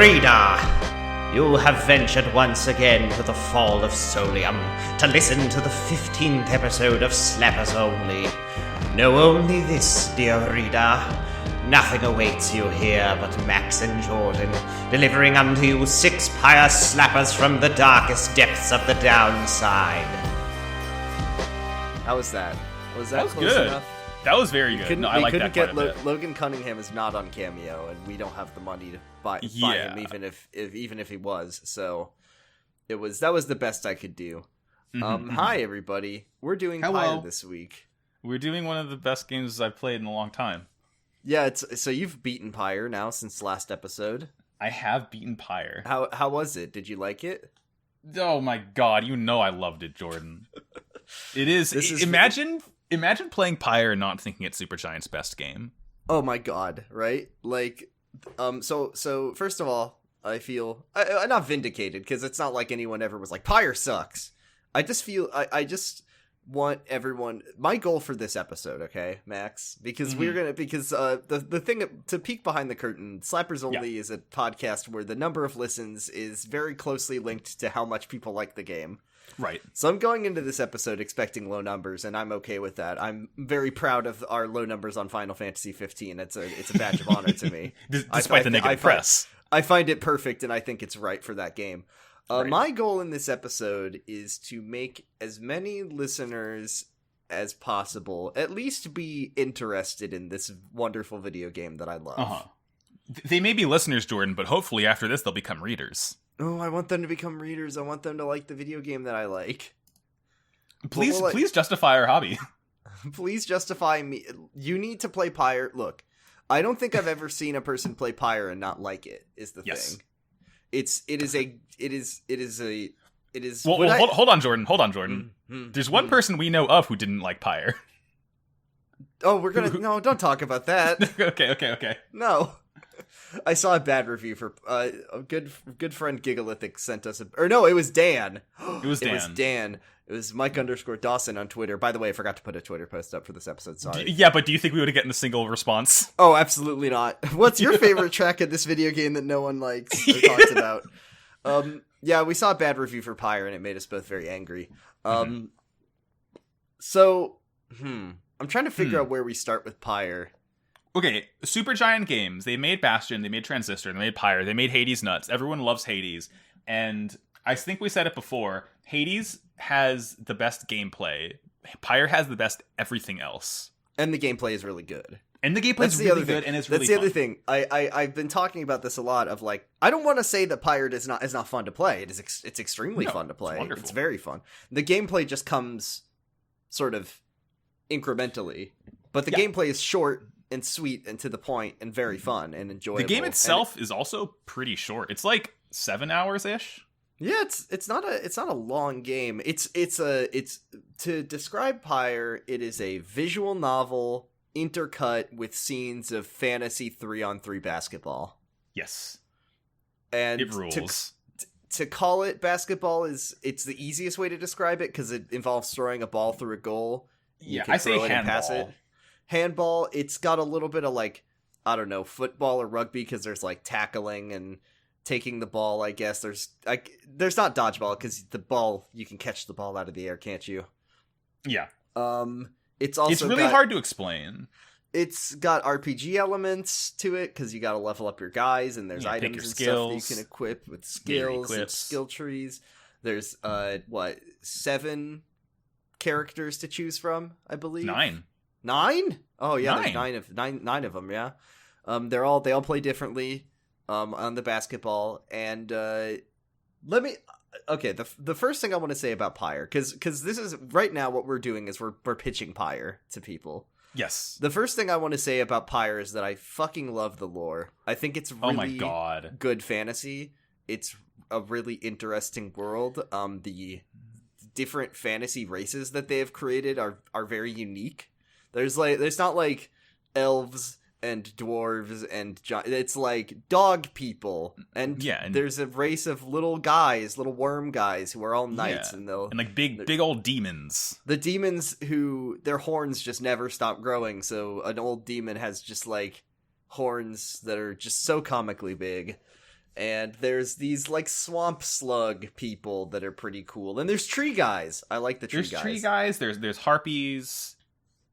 reader! You have ventured once again to the Fall of Soliam to listen to the 15th episode of Slappers Only. Know only this, dear reader. Nothing awaits you here but Max and Jordan, delivering unto you 6 Pyre slappers from the darkest depths of the downside. How was that? Was that close good. enough? That was very good. I like that quite a bit. Logan Cunningham is not on Cameo, and we don't have the money to buy him, even if he was. So that was the best I could do. Hi everybody, we're doing Pyre this week. We're doing one of the best games I've played in a long time. Yeah, so you've beaten Pyre now since last episode. I have beaten Pyre. How was it? Did you like it? Oh my god, you know I loved it, Jordan. It is. Imagine playing Pyre and not thinking it's Supergiant's best game. Oh my god, right? Like, so first of all, I feel I'm not vindicated because it's not like anyone ever was like Pyre sucks. I just feel I just want everyone. My goal for this episode, okay, Max, because the thing to peek behind the curtain, Slappers Only is a podcast where the number of listens is very closely linked to how much people like the game. Right. So I'm going into this episode expecting low numbers, and I'm okay with that. I'm very proud of our low numbers on Final Fantasy 15. It's a badge of honor to me. Despite the negative press. I find it perfect, and I think it's right for that game. Right. My goal in this episode is to make as many listeners as possible at least be interested in this wonderful video game that I love. Uh-huh. They may be listeners, Jordan, but hopefully after this they'll become readers. Oh, I want them to become readers. I want them to like the video game that I like. Please justify our hobby. Please justify me. You need to play Pyre. Look, I don't think I've ever seen a person play Pyre and not like it. Is the thing. Hold on, Jordan. There's one person we know of who didn't like Pyre. Oh, no, don't talk about that. Okay. No. I saw a bad review for a good friend Gigalithic sent us it was Dan. It was Dan. It was Mike_Dawson on Twitter. By the way, I forgot to put a Twitter post up for this episode. Sorry. Yeah, but do you think we would have gotten a single response? Oh, absolutely not. What's your favorite track of this video game that no one likes or talks about? Yeah, we saw a bad review for Pyre and it made us both very angry. So, I'm trying to figure out where we start with Pyre. Okay, Supergiant Games. They made Bastion, they made Transistor, they made Pyre, they made Hades nuts. Everyone loves Hades. And I think we said it before, Hades has the best gameplay. Pyre has the best everything else. And the gameplay is really good. And the gameplay is really good, and it's really fun. That's the other thing. I've been talking about this a lot of like, I don't want to say that Pyre is not fun to play. It's extremely fun to play. It's very fun. The gameplay just comes sort of incrementally. But the gameplay is short and sweet and to the point and very fun and enjoyable. The game itself is also pretty short. It's like 7 hours-ish. Yeah, it's not a long game. It's to describe Pyre, it is a visual novel intercut with scenes of fantasy 3-on-3 basketball. Yes. And it rules. To call it basketball it's the easiest way to describe it because it involves throwing a ball through a goal. Yeah, I say handball. Handball, it's got a little bit of like, I don't know, football or rugby because there's like tackling and taking the ball, I guess. There's not dodgeball because the ball, you can catch the ball out of the air, can't you? Yeah. It's really hard to explain. It's got RPG elements to it because you got to level up your guys and there's items and stuff that you can equip with skills and skill trees. There's 7 characters to choose from, I believe. 9. 9? Oh yeah, 9. There's nine of them. Yeah, they all play differently on the basketball. And the first thing I want to say about Pyre, because this is right now what we're doing is we're pitching Pyre to people. Yes. The first thing I want to say about Pyre is that I fucking love the lore. I think it's really good fantasy. It's a really interesting world. The different fantasy races that they have created are very unique. There's not like elves and dwarves and it's like dog people and there's a race of little worm guys who are all knights and like big old demons. The demons who their horns just never stop growing, so an old demon has just like horns that are just so comically big. And there's these like swamp slug people that are pretty cool. And there's tree guys. I like the tree guys. There's tree guys. There's harpies.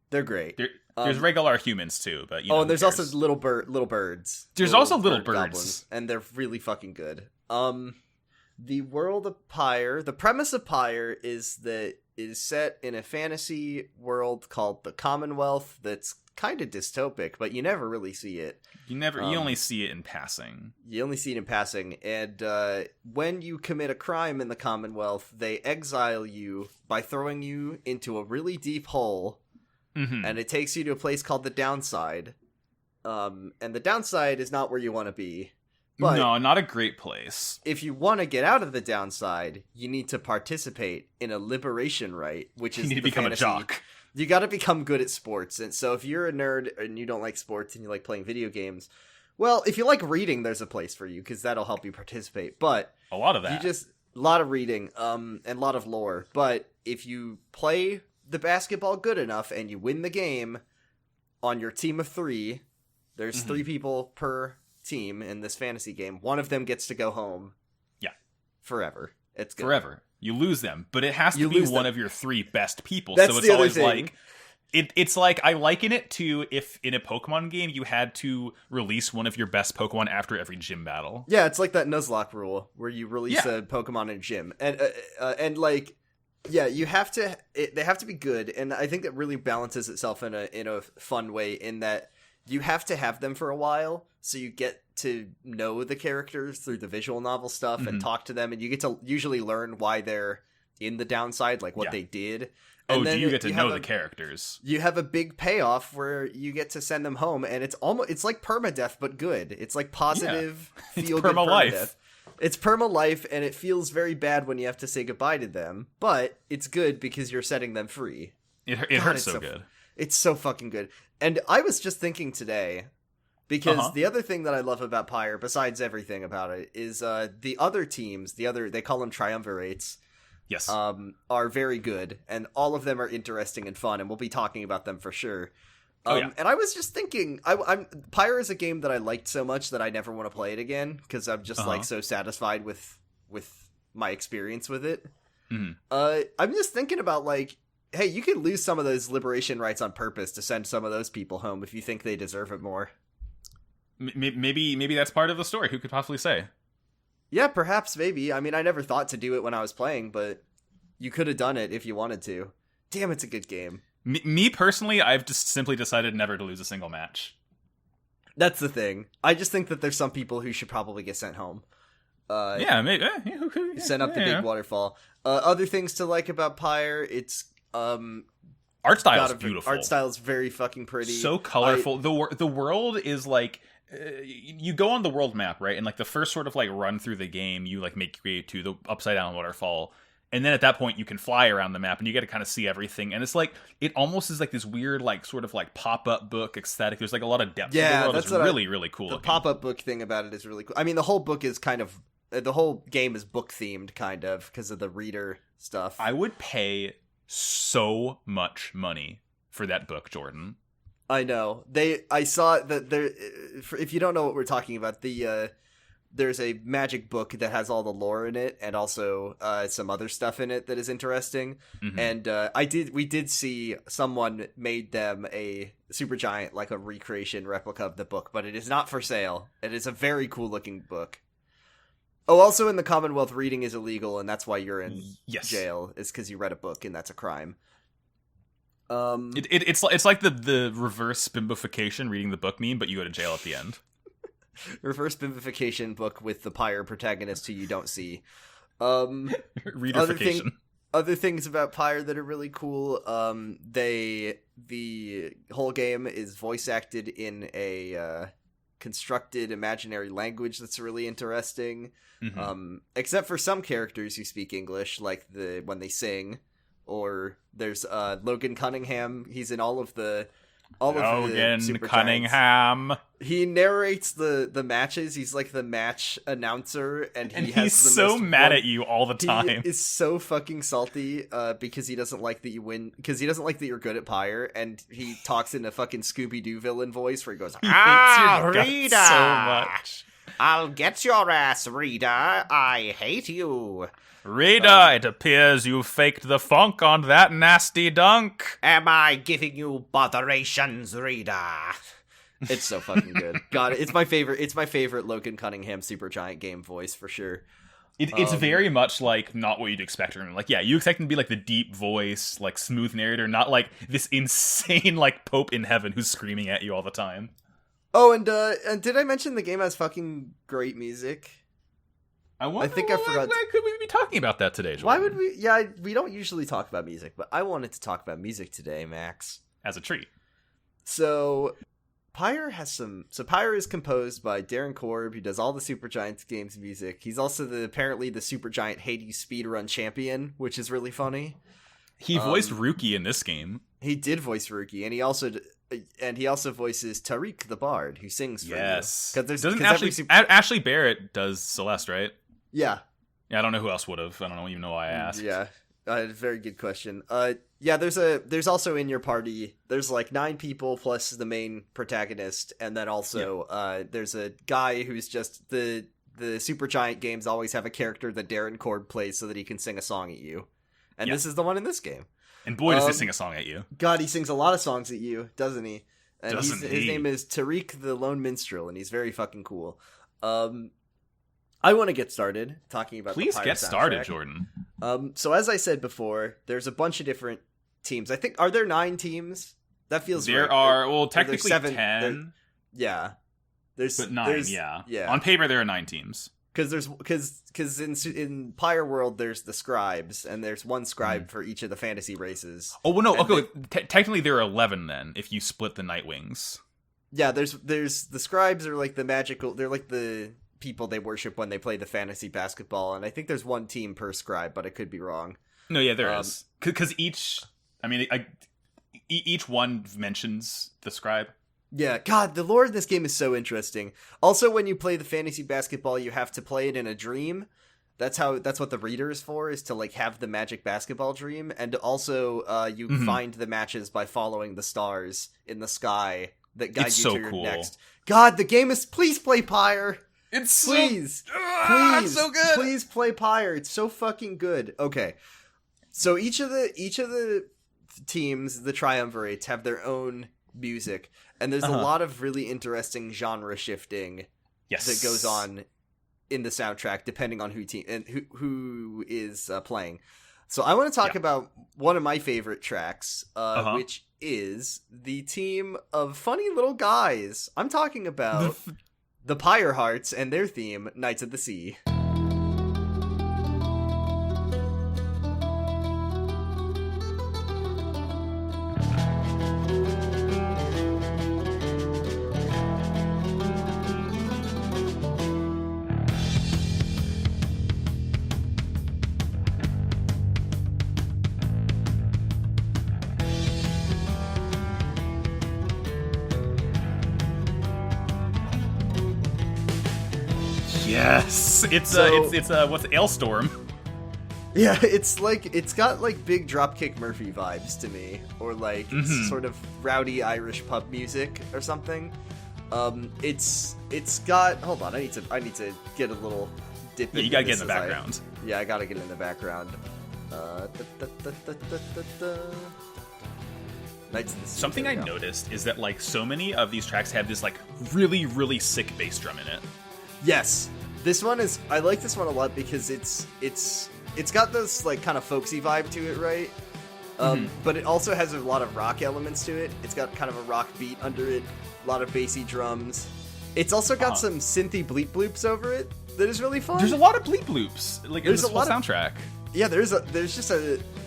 They're great. There's regular humans too, but you know, and there's also little birds. There's also little birds, goblins, and they're really fucking good. The world of Pyre. The premise of Pyre is that it is set in a fantasy world called the Commonwealth. That's kind of dystopic, but you never really see it. You only see it in passing. You only see it in passing, and when you commit a crime in the Commonwealth, they exile you by throwing you into a really deep hole. Mm-hmm. And it takes you to a place called the Downside. And the Downside is not where you want to be. But no, not a great place. If you want to get out of the Downside, you need to participate in a liberation rite, which is you need to become a jock. You got to become good at sports. And so if you're a nerd and you don't like sports and you like playing video games, well, if you like reading, there's a place for you because that'll help you participate. But a lot of that. A lot of reading, and a lot of lore. But if you play the basketball good enough and you win the game on your team of 3, there's 3 people per team in this fantasy game. One of them gets to go home. Yeah. Forever. It's good. Forever. You lose them, but it has to be one of your 3 best people. That's so it's the other always thing. like it's like I liken it to if in a Pokemon game you had to release one of your best Pokemon after every gym battle. Yeah, it's like that Nuzlocke rule where you release a Pokemon in a gym. And like yeah, you have to. They have to be good, and I think that really balances itself in a fun way. In that you have to have them for a while, so you get to know the characters through the visual novel stuff and talk to them, and you get to usually learn why they're in the Downside, like what they did. And do you get to know the characters? You have a big payoff where you get to send them home, and it's like permadeath but good. It's like positive, feel good permadeath. It's perma-life, and it feels very bad when you have to say goodbye to them, but it's good because you're setting them free. It hurts so good. It's so fucking good. And I was just thinking today, because the other thing that I love about Pyre, besides everything about it, is the other teams, they call them triumvirates, yes, are very good, and all of them are interesting and fun, and we'll be talking about them for sure. And I was just thinking, Pyre is a game that I liked so much that I never want to play it again because I'm just like so satisfied with my experience with it. Mm-hmm. I'm just thinking about like, hey, you could lose some of those liberation rights on purpose to send some of those people home if you think they deserve it more. Maybe that's part of the story. Who could possibly say? Yeah, perhaps, maybe. I mean, I never thought to do it when I was playing, but you could have done it if you wanted to. Damn, it's a good game. Me personally, I've just simply decided never to lose a single match. That's the thing. I just think that there's some people who should probably get sent home. Maybe. Send up the big waterfall. Other things to like about Pyre, it's art style is beautiful. Art style is very fucking pretty. So colorful. The world is like you go on the world map, right? And like the first sort of like run through the game, you like make your way to the upside down waterfall. And then at that point, you can fly around the map, and you get to kind of see everything. And it's like it almost is like this weird, like sort of like pop-up book aesthetic. There's like a lot of depth. Yeah, to the world. that's it's really, really cool. The pop-up book thing about it is really cool. I mean, the whole book is kind of the whole game is book themed, kind of because of the reader stuff. I would pay so much money for that book, Jordan. I know. I saw that there. If you don't know what we're talking about, there's a magic book that has all the lore in it and also some other stuff in it that is interesting. Mm-hmm. And we did see someone made them a Supergiant, like a recreation replica of the book, but it is not for sale. It is a very cool looking book. Oh, also in the Commonwealth, reading is illegal, and that's why you're in jail. It's because you read a book, and that's a crime. It's like the reverse bimbofication reading the book meme, but you go to jail at the end. Reverse bimbofication book with the Pyre protagonist who you don't see. Readerification. Other things about Pyre that are really cool. The whole game is voice acted in a constructed imaginary language that's really interesting. Mm-hmm. Except for some characters who speak English, like when they sing. Or there's Logan Cunningham. He's in all of the Super Cunningham. Giants. He narrates the matches. He's like the match announcer, and he's so mad at you all the time. He is so fucking salty because he doesn't like that you win. Because he doesn't like that you're good at Pyre, and he talks in a fucking Scooby Doo villain voice where he goes, Rita, so much. I'll get your ass, reader. I hate you. Reader, it appears you faked the funk on that nasty dunk. Am I giving you botherations, reader? It's so fucking good. God, it's my favorite. It's my favorite Logan Cunningham Supergiant game voice for sure. It's very much like not what you'd expect from him. Like, yeah, you expect him to be like the deep voice, like smooth narrator, not like this insane like Pope in heaven who's screaming at you all the time. Oh, and did I mention the game has fucking great music? I think I forgot. Why could we be talking about that today, Jordan? Why would we? Yeah, we don't usually talk about music, but I wanted to talk about music today, Max. As a treat. So, Pyre has some. So, Pyre is composed by Darren Korb, who does all the Supergiant games music. He's also apparently the Supergiant Hades speedrun champion, which is really funny. He voiced Ruki in this game. He did voice Ruki, and he also voices Tariq the Bard, who sings for you. Yes. Ashley Barrett does Celeste, right? Yeah. Yeah, I don't know who else would have. I don't even know why I asked. Yeah. Very good question. Yeah, there's also in your party, there's like 9 people plus the main protagonist, and then also there's a guy who's just the Supergiant games always have a character that Darren Korb plays so that he can sing a song at you. And this is the one in this game. And boy, does he sing a song at you. God, he sings a lot of songs at you, doesn't he? And his name is Tariq the Lone Minstrel, and he's very fucking cool. I want to get started talking about Please the Pyre get soundtrack. started, Jordan. So as I said before, there's a bunch of different teams. I think, are there 9 teams? That feels there right. Are, well, technically 7, 10. Yeah. But 9, yeah. On paper, there are 9 teams. Because in Pyre World, there's the scribes, and there's one scribe for each of the fantasy races. Oh, well, no, okay, technically there are 11 then, if you split the Nightwings. Yeah, there's the scribes are like the magical, they're like the people they worship when they play the fantasy basketball, and I think there's one team per scribe, but I could be wrong. No, yeah, there is. Because each one mentions the scribe. Yeah, God, the lore in this game is so interesting. Also, when you play the fantasy basketball, you have to play it in a dream. That's what the reader is for, is to like have the magic basketball dream, and also you find the matches by following the stars in the sky that guide you to your next. God, the game is. Please play Pyre. It's please, so good. Please play Pyre. It's so fucking good. Okay, so each of the teams, the triumvirates, have their own music, and there's a lot of really interesting genre shifting that goes on in the soundtrack depending on who is playing. So I want to talk about one of my favorite tracks, which is the team of funny little guys. I'm talking about the Pyre Hearts and their theme, Knights of the Sea. Yes, it's what's Ailstorm? Yeah, it's got like big Dropkick Murphy vibes to me, or like sort of rowdy Irish pub music or something. It's got. Hold on, I need to get a little dip. Yeah, you gotta get in the background. I gotta get in the background. Something I noticed is that like so many of these tracks have this like really really sick bass drum in it. Yes, this one is. I like this one a lot because it's got this like kind of folksy vibe to it, right? But it also has a lot of rock elements to it. It's got kind of a rock beat under it, a lot of bassy drums. It's also got some synthy bleep bloops over it that is really fun. There's a lot of bleep bloops like in this whole soundtrack. Yeah, there's just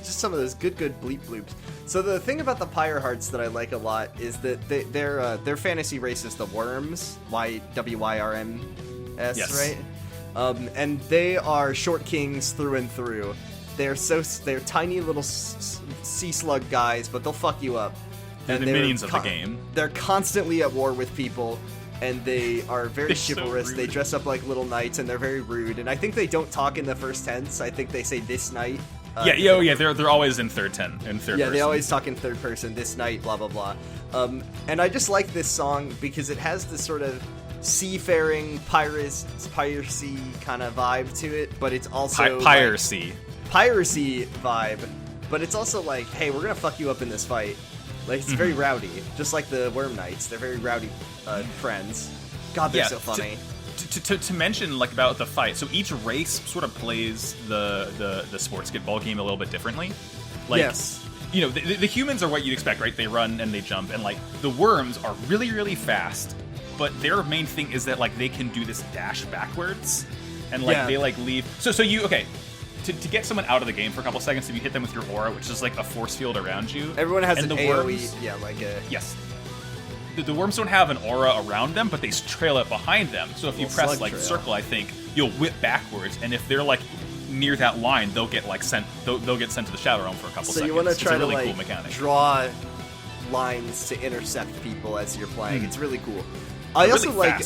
some of those good bleep bloops. So the thing about the Pyre Hearts that I like a lot is that their fantasy race is the Worms, Wyrms, right? And they are short kings through and through. They're tiny little sea slug guys, but they'll fuck you up. They're the minions of the game. They're constantly at war with people, and they are very chivalrous. So they dress up like little knights, and they're very rude. And I think they don't talk in the first tense. I think they say this night. They're always in third person. They always talk in third person. This night, blah blah blah. And I just like this song because it has this sort of seafaring piracy kind of vibe to it, but it's also piracy vibe, but it's also like, hey, we're gonna fuck you up in this fight. Like, it's very rowdy, just like the Worm Knights. They're very rowdy friends. God, they're so funny. To mention, like, about the fight, so each race sort of plays the sports ball game a little bit differently. Like, yes. You know, the humans are what you'd expect, right? They run and they jump, and, like, the worms are really, really fast, but their main thing is that, like, they can do this dash backwards, and, like, they, like, leave... So you... Okay. To get someone out of the game for a couple seconds, if you hit them with your aura, which is like a force field around you. Everyone has an AoE, worms, Yes. The worms don't have an aura around them, but they trail it behind them. So if you press like circle, I think you'll whip backwards, and if they're like near that line, they'll get like sent. They'll get sent to the Shadow Realm for a couple seconds. So you want to try really to like cool mechanic. Draw lines to intercept people as you're playing. It's really cool. I also like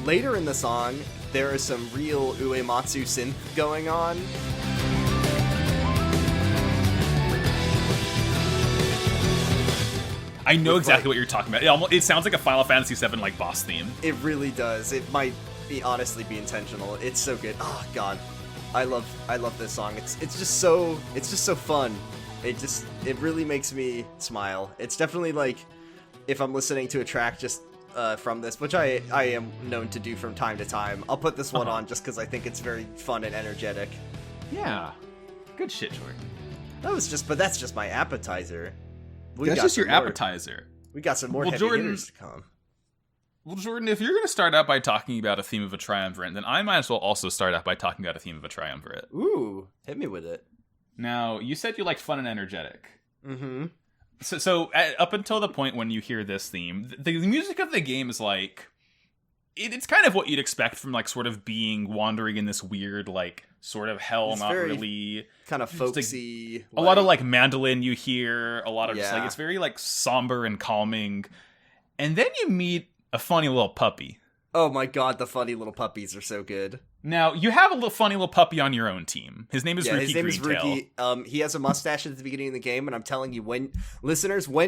later in the song, there is some real Uematsu synth going on. I know exactly what you're talking about. It sounds like a Final Fantasy VII like boss theme. It really does. It might honestly be intentional. It's so good. Oh god, I love this song. It's just so fun. It really makes me smile. It's definitely like if I'm listening to a track just from this, which I am known to do from time to time, I'll put this one on just because I think it's very fun and energetic. Yeah, good shit, Jordan. But that's just my appetizer. That's just your appetizer. We got some more heavy hitters to come. Well, Jordan, if you're going to start out by talking about a theme of a triumvirate, then I might as well also start out by talking about a theme of a triumvirate. Ooh, hit me with it. Now, you said you like fun and energetic. Mm-hmm. So up until the point when you hear this theme, the music of the game is like... It's kind of what you'd expect from, like, sort of being wandering in this weird, like, sort of hell, it's not really... kind of folksy. Like, a lot of, like, mandolin you hear, a lot of just, like, it's very, like, somber and calming. And then you meet a funny little puppy. Oh my god, the funny little puppies are so good. Now, you have a little funny little puppy on your own team. His name is Ruki Greentail. He has a mustache at the beginning of the game, and I'm telling you, when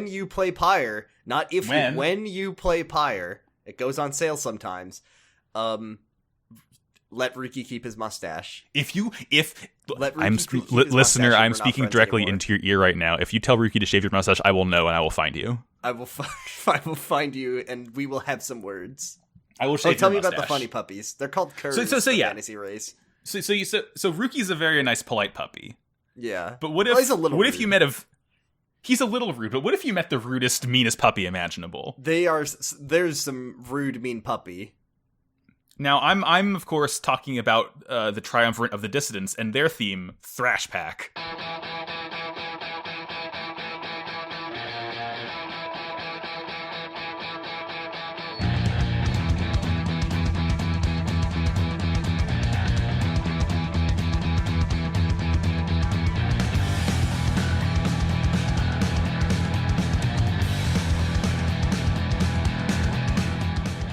you play Pyre, not if when you play Pyre... It goes on sale sometimes. Let Ruki keep his mustache. I'm speaking directly into your ear right now. If you tell Ruki to shave your mustache, I will know and I will find you. I will find you, and we will have some words. I will shave your mustache. Tell me about the funny puppies. They're called curs. So fantasy race. So Ruki's a very nice, polite puppy. Yeah, but what if you met He's a little rude, but what if you met the rudest, meanest puppy imaginable? There's some rude, mean puppy. Now, I'm of course talking about the Triumvirate of the Dissidents and their theme, Thrash Pack.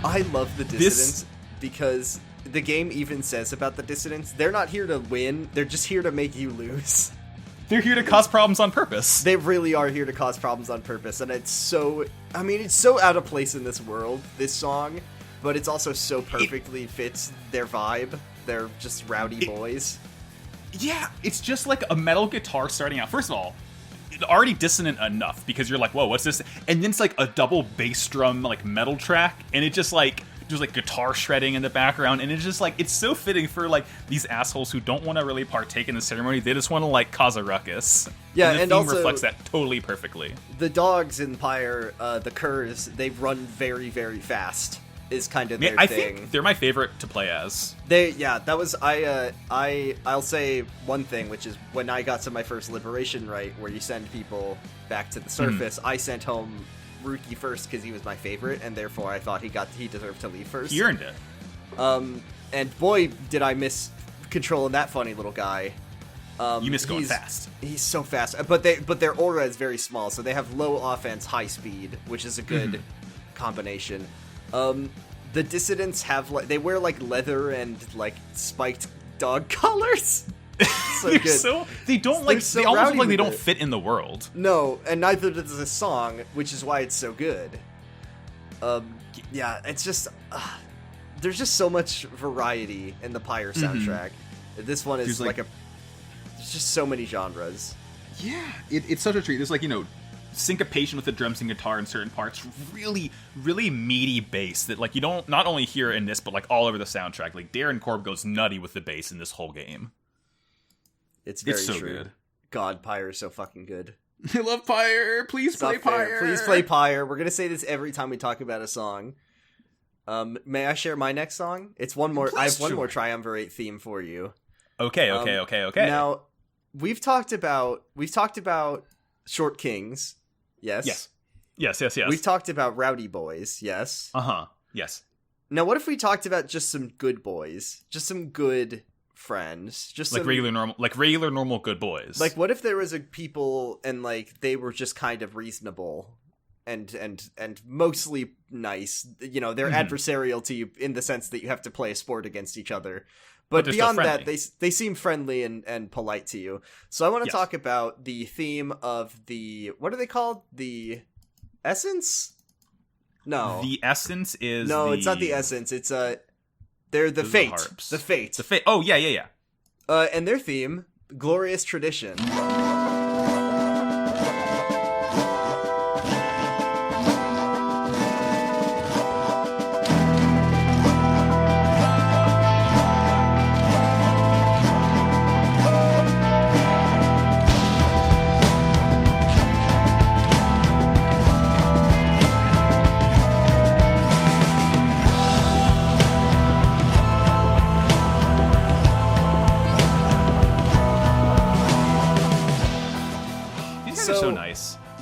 I love the Dissidents because the game even says about the Dissidents, they're not here to win, they're just here to make you lose. They're here to cause problems on purpose. They really are here to cause problems on purpose, and it's so out of place in this world, this song, but it's also so perfectly fits their vibe. They're just rowdy boys. Yeah, it's just like a metal guitar starting out. First of all, already dissonant enough because you're like, whoa, what's this? And then it's like a double bass drum like metal track, and it just like there's like guitar shredding in the background, and it's just like it's so fitting for like these assholes who don't want to really partake in the ceremony. They just want to like cause a ruckus. Yeah, and the theme also reflects that totally perfectly. The dogs in Pyre, the curs, they run very, very fast. Is kind of their thing. I think they're my favorite to play as. I'll say one thing, which is when I got to my first Liberation Rite, where you send people back to the surface, I sent home Ruki first because he was my favorite, and therefore I thought he deserved to leave first. He earned it. And boy, did I miss controlling that funny little guy. You miss going fast. He's so fast, but their aura is very small, so they have low offense, high speed, which is a good combination. The Dissidents have they wear like leather and like spiked dog collars. So good. They don't like they almost look like they don't fit in the world. No, and neither does the song, which is why it's so good. Yeah, it's just there's just so much variety in the Pyre soundtrack. This one is there's just so many genres. Yeah, it's such a treat. There's syncopation with the drums and guitar in certain parts, really, really meaty bass that you don't not only hear in this, but all over the soundtrack. Darren Korb goes nutty with the bass in this whole game. It's very so true. Good. God, Pyre is so fucking good. I love Pyre. Please play Pyre. Please play Pyre. We're gonna say this every time we talk about a song. May I share my next song? It's one more. I have one more Triumvirate theme for you. Okay. Now we've talked about Short Kings. Yes. We've talked about Rowdy Boys. Yes. Yes. Now, what if we talked about just some good boys, just some good friends, just regular normal good boys? What if there was a people and they were just kind of reasonable and mostly nice? They're adversarial to you in the sense that you have to play a sport against each other. But beyond that, they seem friendly and polite to you. So I want to talk about the theme of the... What are they called? The Essence? No. The Essence is it's not the Essence. It's they're the Fate. The Fate. The Fate. Oh, yeah. And their theme, Glorious Tradition.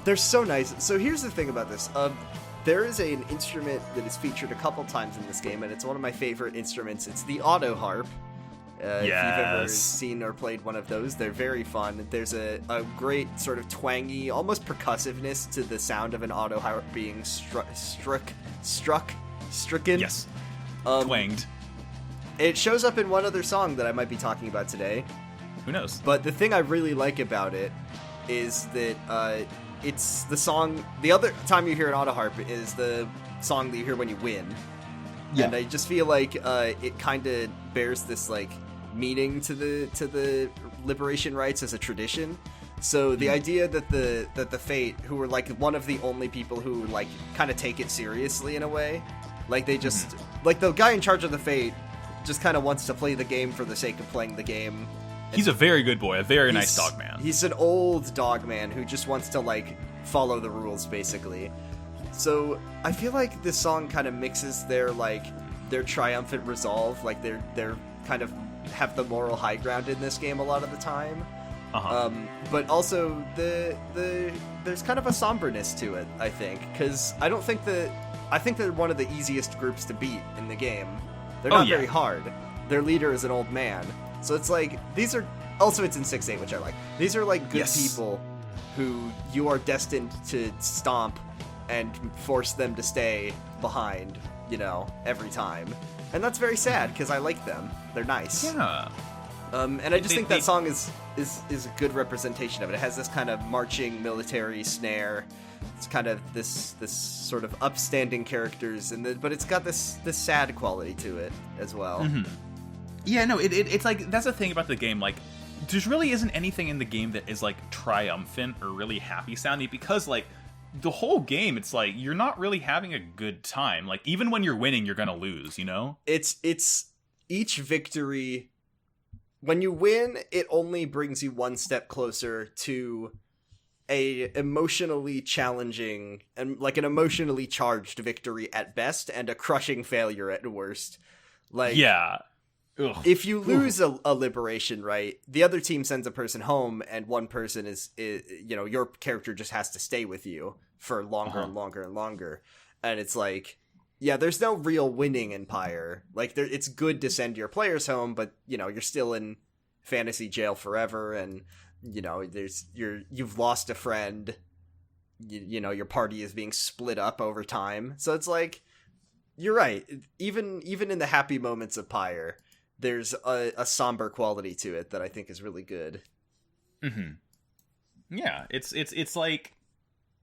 They're so nice. So here's the thing about this. There is an instrument that is featured a couple times in this game, and it's one of my favorite instruments. It's the auto harp. If you've ever seen or played one of those, they're very fun. There's a great sort of twangy, almost percussiveness to the sound of an auto harp being stricken. Yes. Twanged. It shows up in one other song that I might be talking about today. Who knows? But the thing I really like about it is that it's the song. The other time you hear an auto harp is the song that you hear when you win. Yeah. And I just feel like it kind of bears this meaning to the liberation rites as a tradition. So the idea that the Fate, who were one of the only people who kind of take it seriously in a way, they just the guy in charge of the Fate just kind of wants to play the game for the sake of playing the game. He's a very good boy, a very nice dog man. He's an old dog man who just wants to follow the rules basically. So I feel like this song kind of mixes their triumphant resolve, they're kind of have the moral high ground in this game a lot of the time. But also there's kind of a somberness to it, I think, because I think they're one of the easiest groups to beat in the game. They're not very hard. Their leader is an old man. So it's these are... Also, it's in 6-8, which I like. These are, good people who you are destined to stomp and force them to stay behind, every time. And that's very sad, because I like them. They're nice. Yeah. And I just think that song is a good representation of it. It has this kind of marching military snare. It's kind of this sort of upstanding characters, but it's got this sad quality to it as well. Mm-hmm. Yeah, no, it's that's the thing about the game, there really isn't anything in the game that is, triumphant or really happy sounding, because, the whole game, it's you're not really having a good time. Even when you're winning, you're gonna lose, It's each victory, when you win, it only brings you one step closer to a emotionally challenging, and an emotionally charged victory at best, and a crushing failure at worst. Yeah. Ugh. If you lose a liberation, right, the other team sends a person home, and one person is your character just has to stay with you for longer and longer and longer. And it's there's no real winning in Pyre. It's good to send your players home, but, you're still in fantasy jail forever, and, you've lost a friend, your party is being split up over time. So it's you're right. Even in the happy moments of Pyre, there's a somber quality to it that I think is really good. Mm-hmm. Yeah, it's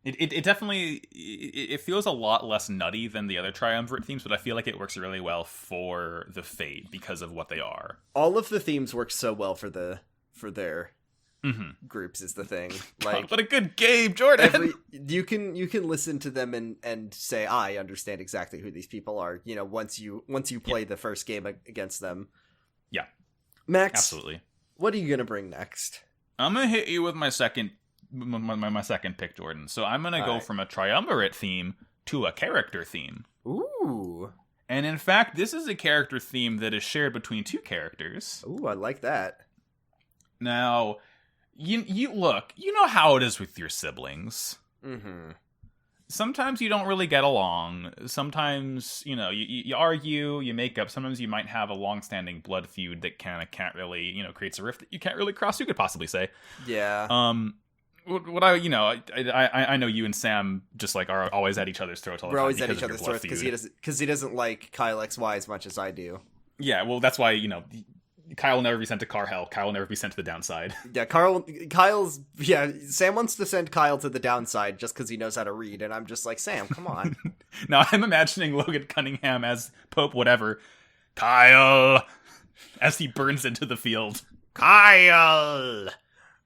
It definitely it feels a lot less nutty than the other triumvirate themes, but I feel like it works really well for the Fate because of what they are. All of the themes work so well for their groups is the thing. Like, God, what a good game, Jordan. You can listen to them and say, I understand exactly who these people are. You know, once you play the first game against them. Yeah, Max, absolutely. What are you gonna bring next? I'm gonna hit you with my second pick, Jordan. So I'm gonna go from a triumvirate theme to a character theme. Ooh. And in fact, this is a character theme that is shared between two characters. Ooh, I like that. Now, you look, you know how it is with your siblings. Mm-hmm. Sometimes you don't really get along. Sometimes, you know, you argue, you make up. Sometimes you might have a long-standing blood feud that kind of can't really, you know, creates a rift that you can't really cross, you could possibly say. Yeah. What I, you know, I know you and Sam just like are always at each other's throats all the time. We're always at each other's throats because he doesn't like Kyle XY as much as I do. Yeah, well, that's why, you know, Kyle will never be sent to Carhell. Kyle will never be sent to the downside. Yeah, Sam wants to send Kyle to the downside just because he knows how to read, and I'm just like, Sam, come on. Now I'm imagining Logan Cunningham as Pope whatever. Kyle! As he burns into the field. Kyle!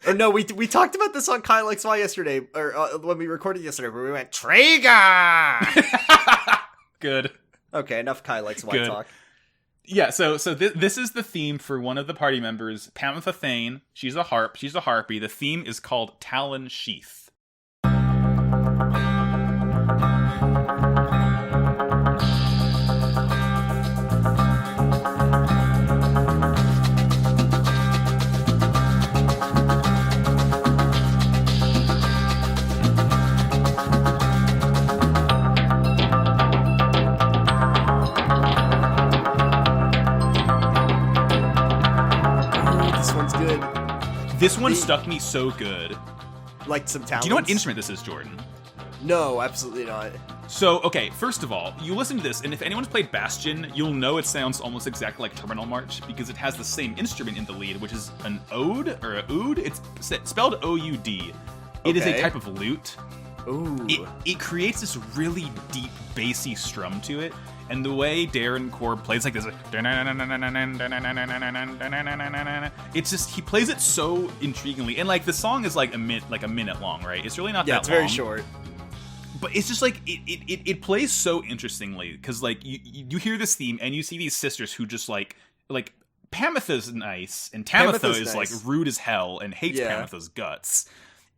Or no, we talked about this on Kyle XY yesterday, or when we recorded yesterday, where we went, Trigger! Good. Okay, enough Kyle XY talk. Yeah, so this is the theme for one of the party members, Pamitha Thane. She's a harp. She's a harpy. The theme is called Talon Sheath. This one stuck me so good. Like some talents. Do you know what instrument this is, Jordan? No, absolutely not. So, okay, first of all, you listen to this, and if anyone's played Bastion, you'll know it sounds almost exactly like Terminal March, because it has the same instrument in the lead, which is an ode, or a oud. It's spelled O-U-D. It is a type of lute. Ooh. It creates this really deep, bassy strum to it, and the way Darren Korb plays like this, it's just, he plays it so intriguingly, and like the song is like a minute long, right? It's really not that long. Yeah, it's very short. But it's just like it plays so interestingly, because like you hear this theme and you see these sisters who just like Pamitha's nice and Tamitha is nice. Like rude as hell and hates Pamitha's guts,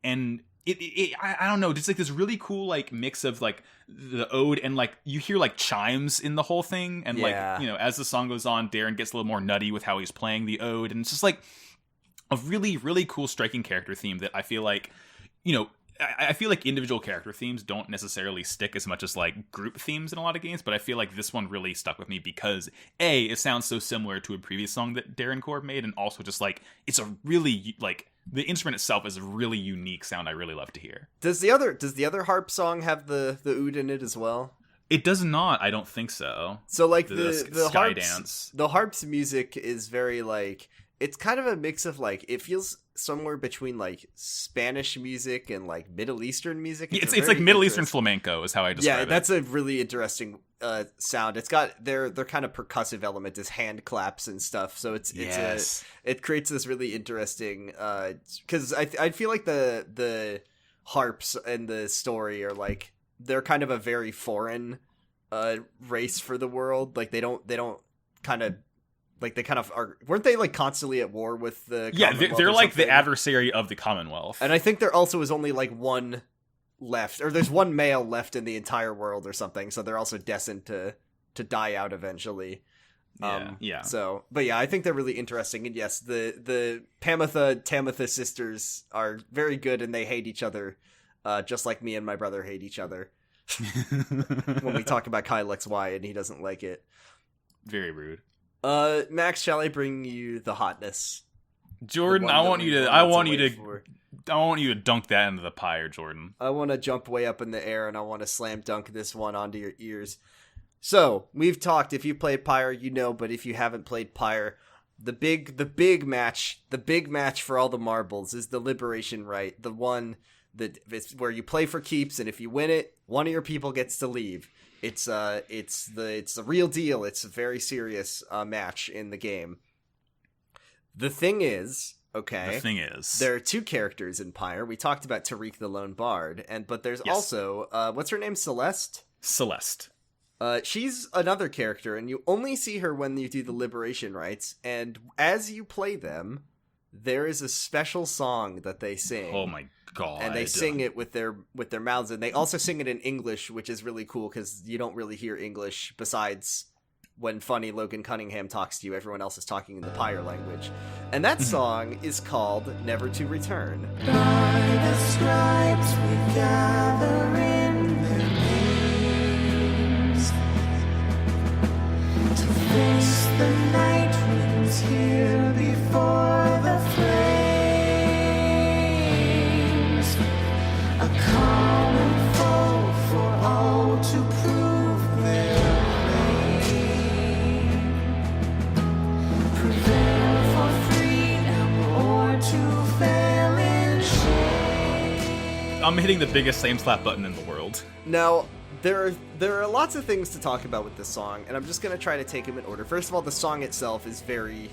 and I don't know, just like this really cool like mix of like the ode and like you hear like chimes in the whole thing, and like, you know, as the song goes on, Darren gets a little more nutty with how he's playing the ode, and it's just like a really, really cool striking character theme that I feel like, you know, I feel like individual character themes don't necessarily stick as much as like group themes in a lot of games, but I feel like this one really stuck with me because A, it sounds so similar to a previous song that Darren Korb made, and also just like it's a really like the instrument itself is a really unique sound I really love to hear. Does the other harp song have the oud in it as well? It does not. I don't think so. So like the sky harps, dance. The harp's music is very like, it's kind of a mix of like, it feels somewhere between like Spanish music and like Middle Eastern music. It's like Middle Eastern flamenco is how I describe it. Yeah, that's a really interesting sound. It's got their kind of percussive element is hand claps and stuff. So it creates this really interesting because I feel like the harps in the story are like, they're kind of a very foreign race for the world. Like they don't kind of. Like, they kind of are... Weren't they, like, constantly at war with the Commonwealth? Yeah, they're like the adversary of the Commonwealth. And I think there also is only, like, one left. Or there's one male left in the entire world or something. So they're also destined to die out eventually. Yeah. So, but yeah, I think they're really interesting. And yes, the Tamitha sisters are very good and they hate each other. Just like me and my brother hate each other. When we talk about Kyle XY and he doesn't like it. Very rude. Max, shall I bring you the hotness? Jordan, I want you to dunk that into the pyre, Jordan. I want to jump way up in the air and I want to slam dunk this one onto your ears. So, we've talked, if you played Pyre, you know, but if you haven't played Pyre, the big match for all the marbles is the Liberation Rite, the one It's where you play for keeps, and if you win it, one of your people gets to leave. It's the real deal. It's a very serious match in the game. The thing is, there are 2 characters in Pyre. We talked about Tariq the Lone Bard, but there's also what's her name? Celeste. She's another character, and you only see her when you do the liberation rites. And as you play them, there is a special song that they sing. Oh my god! And they sing it with their mouths, and they also sing it in English, which is really cool because you don't really hear English besides when funny Logan Cunningham talks to you. Everyone else is talking in the Pyre language, and that song is called "Never to Return." By the scribes we gather in their names to face the night winds here before the flames, a common foe for all to prove their claim, prevail for freedom or to fail in shame. I'm hitting the biggest same slap button in the world. Now, there are lots of things to talk about with this song, and I'm just going to try to take them in order. First of all, the song itself is very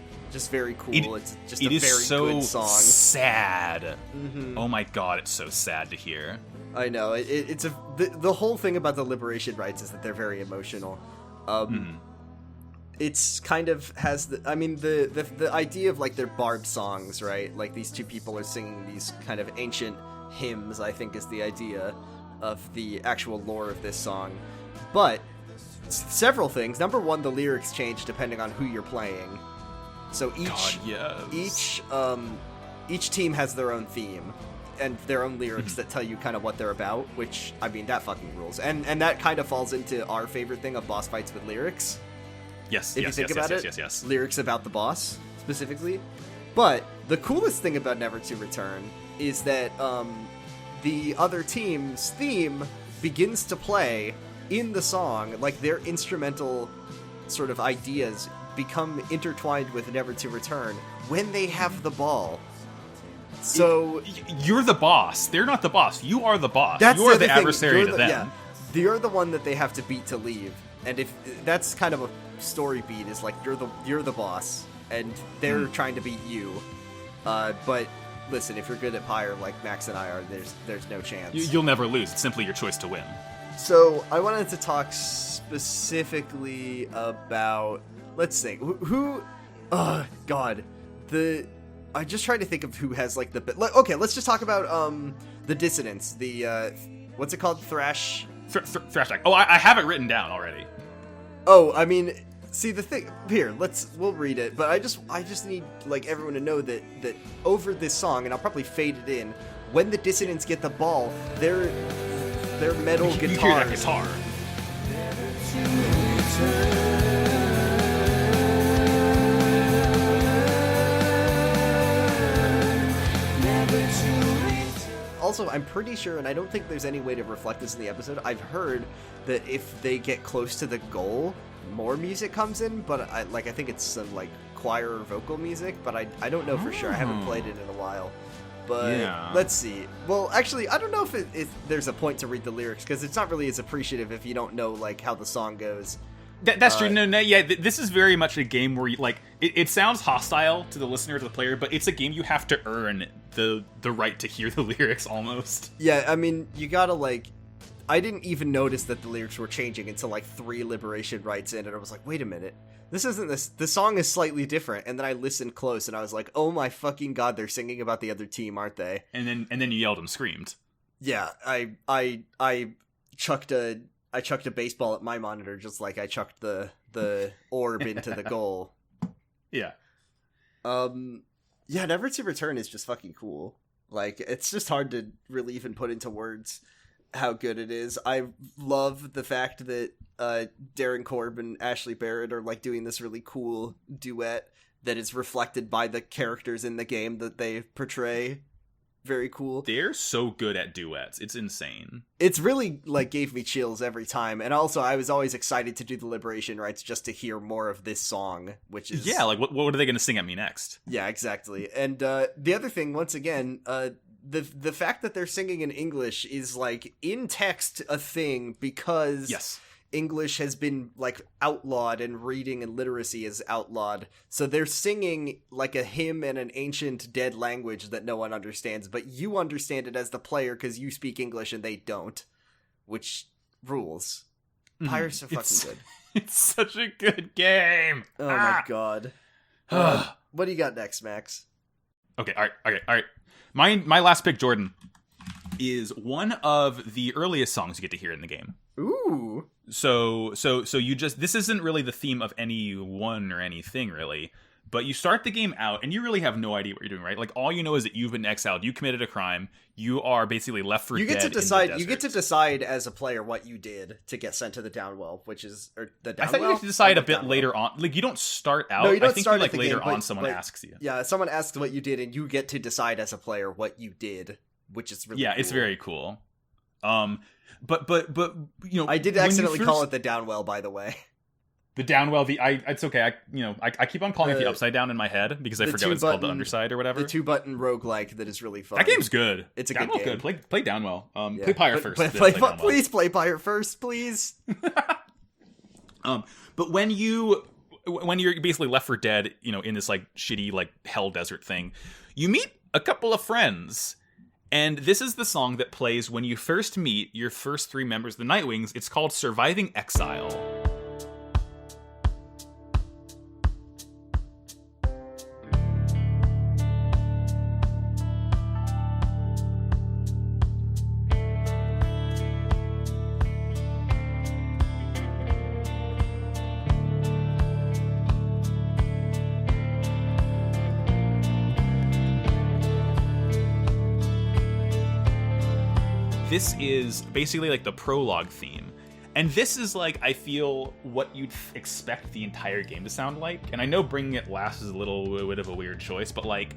cool. It's just a very good song. Sad. Mm-hmm. Oh my god, it's so sad to hear. I know. The whole thing about the liberation rites is that they're very emotional. It's kind of has the idea of like their bard songs, right? Like these 2 people are singing these kind of ancient hymns, I think is the idea of the actual lore of this song. But several things. Number 1, the lyrics change depending on who you're playing. So each team has their own theme and their own lyrics that tell you kind of what they're about, which, I mean, that fucking rules. And that kind of falls into our favorite thing of boss fights with lyrics. Yes, if you think about it, lyrics about the boss, specifically. But the coolest thing about Never to Return is that the other team's theme begins to play in the song, like their instrumental sort of ideas become intertwined with Never to Return when they have the ball. So you're the boss. They're not the boss. You are the boss. You're the adversary to them. Yeah, you're the one that they have to beat to leave. And if that's kind of a story beat, is like you're the boss, and they're trying to beat you. But listen, if you're good at Pyre like Max and I are, there's no chance. You'll never lose. It's simply your choice to win. So I wanted to talk specifically about, let's think, who God, I just tried to think of who has like okay, let's just talk about the dissonance, the what's it called, thrash attack. Oh, I have it written down already. Oh, I mean, see the thing here. We'll read it, but I just need like everyone to know that over this song, and I'll probably fade it in, when the dissonants get the ball, their metal guitars. You hear that guitar. Also, I'm pretty sure, and I don't think there's any way to reflect this in the episode, I've heard that if they get close to the goal, more music comes in, but I think it's some like choir or vocal music, but I don't know for sure. I haven't played it in a while. But yeah. Let's see. Well, actually, I don't know if there's a point to read the lyrics, because it's not really as appreciative if you don't know like how the song goes. That's true. No, yeah. This is very much a game where you, like it sounds hostile to the listener, to the player, but it's a game you have to earn the right to hear the lyrics almost. Yeah, I mean, you gotta like. I didn't even notice that the lyrics were changing until like 3 liberation rites in, and I was like, wait a minute, this isn't this. The song is slightly different, and then I listened close, and I was like, oh my fucking god, they're singing about the other team, aren't they? And then you yelled and screamed. Yeah, I chucked a baseball at my monitor, just like I chucked the orb into the goal. Yeah. Yeah, Never to Return is just fucking cool. Like, it's just hard to really even put into words how good it is. I love the fact that Darren Korb and Ashley Barrett are like doing this really cool duet that is reflected by the characters in the game that they portray. Very cool. They're so good at duets. It's insane. It's really like gave me chills every time. And also I was always excited to do the liberation rites just to hear more of this song, which is... Yeah, like what are they going to sing at me next? Yeah, exactly. And the other thing, once again, the fact that they're singing in English is like in text a thing because English has been like outlawed and reading and literacy is outlawed. So they're singing like a hymn in an ancient dead language that no one understands, but you understand it as the player because you speak English and they don't, which rules. Pyre's so fucking good. It's such a good game. Oh my god. What do you got next, Max? Okay, all right. My last pick, Jordan, is one of the earliest songs you get to hear in the game. Ooh. So you just, this isn't really the theme of anyone or anything really, but you start the game out and you really have no idea what you're doing, right? Like all you know is that you've been exiled, you committed a crime, you are basically left for dead. You get to decide as a player what you did to get sent to the Downwell, which is the Downwell. I thought you had to decide a bit later on. Like you don't start out. No, you don't I think start you, like at the later game, on someone asks you. Yeah, someone asks what you did and you get to decide as a player what you did, which is really cool. It's very cool. But you know, I did accidentally call it the Downwell, by the way. The Downwell, it's okay. I keep on calling it the Upside Down in my head because I forget what it's called, the Underside or whatever. The 2-button roguelike that is really fun. That game's good. It's a Downwell good game. Play Downwell. Play Pyre first. Please play Pyre first, please. But when you're basically left for dead, you know, in this like shitty like hell desert thing, you meet a couple of friends. And this is the song that plays when you first meet your first 3 members of the Nightwings. It's called Surviving Exile. This is basically like the prologue theme. And this is like, I feel, what you'd expect the entire game to sound like. And I know bringing it last is a little bit of a weird choice, but like,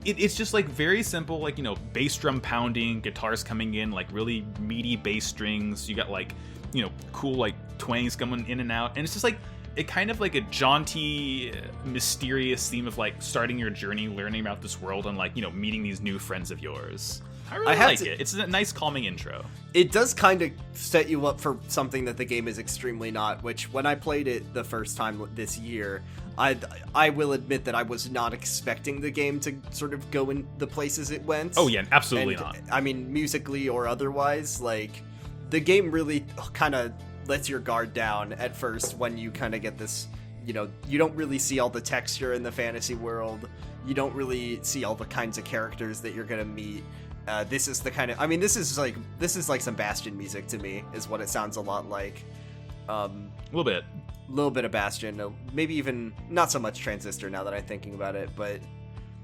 it's just like very simple, like, you know, bass drum pounding, guitars coming in, like really meaty bass strings. You got like, you know, cool like twangs coming in and out. And it's just like, it kind of like a jaunty, mysterious theme of like starting your journey, learning about this world, and like, you know, meeting these new friends of yours. I really like it. It's a nice calming intro. It does kind of set you up for something that the game is extremely not, which when I played it the first time this year, I will admit that I was not expecting the game to sort of go in the places it went. Oh yeah, absolutely not. I mean, musically or otherwise, like, the game really kind of lets your guard down at first when you kind of get this, you know, you don't really see all the texture in the fantasy world. You don't really see all the kinds of characters that you're going to meet. This is the kind of, I mean, this is like some Bastion music to me, is what it sounds a lot like. A little bit of Bastion, maybe even not so much Transistor now that I'm thinking about it, but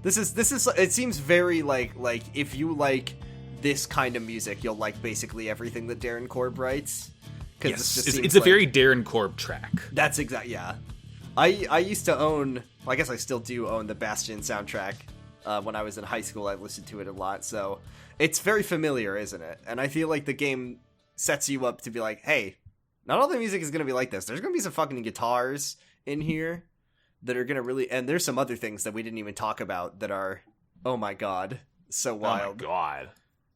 this is it seems very like if you like this kind of music, you'll like basically everything that Darren Korb writes. Yes, it's a very Darren Korb track. That's exactly, yeah. I used to own, well, I guess I still do own the Bastion soundtrack. When I was in high school, I listened to it a lot, so it's very familiar, isn't it? And I feel like the game sets you up to be like, hey, not all the music is going to be like this. There's going to be some fucking guitars in here that are going to really, and there's some other things that we didn't even talk about that are, oh my god, so wild. Oh my god.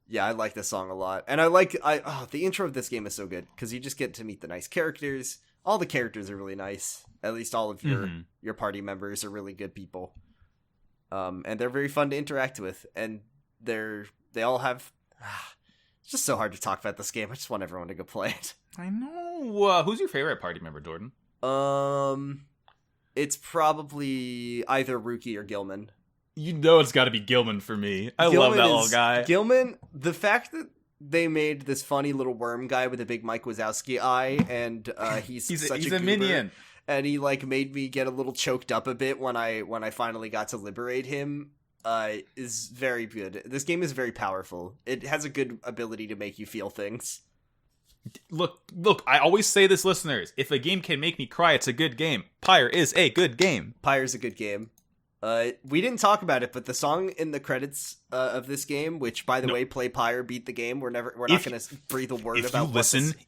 Yeah, I like this song a lot. And the intro of this game is so good, because you just get to meet the nice characters. All the characters are really nice. At least all of your party members are really good people. And they're very fun to interact with, and they all have. It's just so hard to talk about this game. I just want everyone to go play it. I know. Who's your favorite party member, Jordan? It's probably either Rookie or Gilman. You know, it's got to be Gilman for me. I love that little guy. Gilman. The fact that they made this funny little worm guy with a big Mike Wazowski eye, and he's such a minion. And he like made me get a little choked up a bit when I finally got to liberate him. Is very good. This game is very powerful. It has a good ability to make you feel things. Look, I always say this, listeners. If a game can make me cry, it's a good game. Pyre is a good game. Pyre's a good game. We didn't talk about it, but the song in the credits of this game, which by the way, play Pyre, beat the game. We're not going to breathe a word about.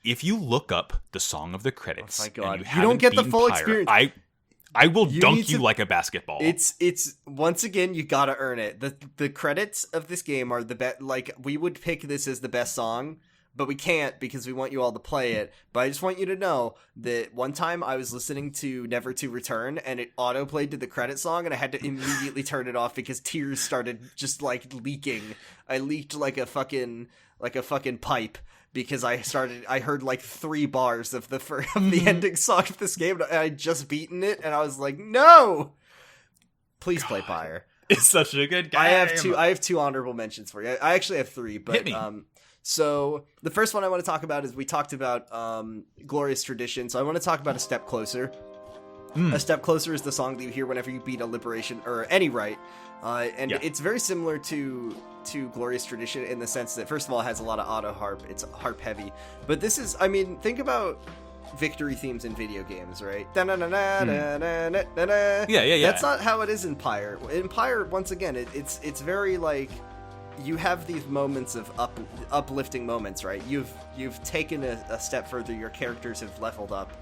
If you look up the song of the credits, oh my god, you don't get the full experience. I will dunk you like a basketball. It's once again, you gotta earn it. The credits of this game are the best. Like, we would pick this as the best song, but we can't because we want you all to play it. But I just want you to know that one time I was listening to Never to Return and it auto-played to the credit song and I had to immediately turn it off because tears started just like leaking. I leaked like a fucking pipe because I heard like 3 bars of the ending song of this game and I'd just beaten it and I was like, no! Please play Pyre. It's such a good game. I have two honorable mentions for you. I actually have 3, but hit me. So the first one I want to talk about is we talked about Glorious Tradition. So I want to talk about A Step Closer. A Step Closer is the song that you hear whenever you beat a liberation or any rite. It's very similar to Glorious Tradition in the sense that, first of all, it has a lot of auto harp. It's harp heavy. But this is, I mean, think about victory themes in video games, right? Yeah. That's not how it is in Pyre. In Pyre, once again, it's very like, you have these moments of uplifting moments, right? You've taken a step further. Your characters have leveled up,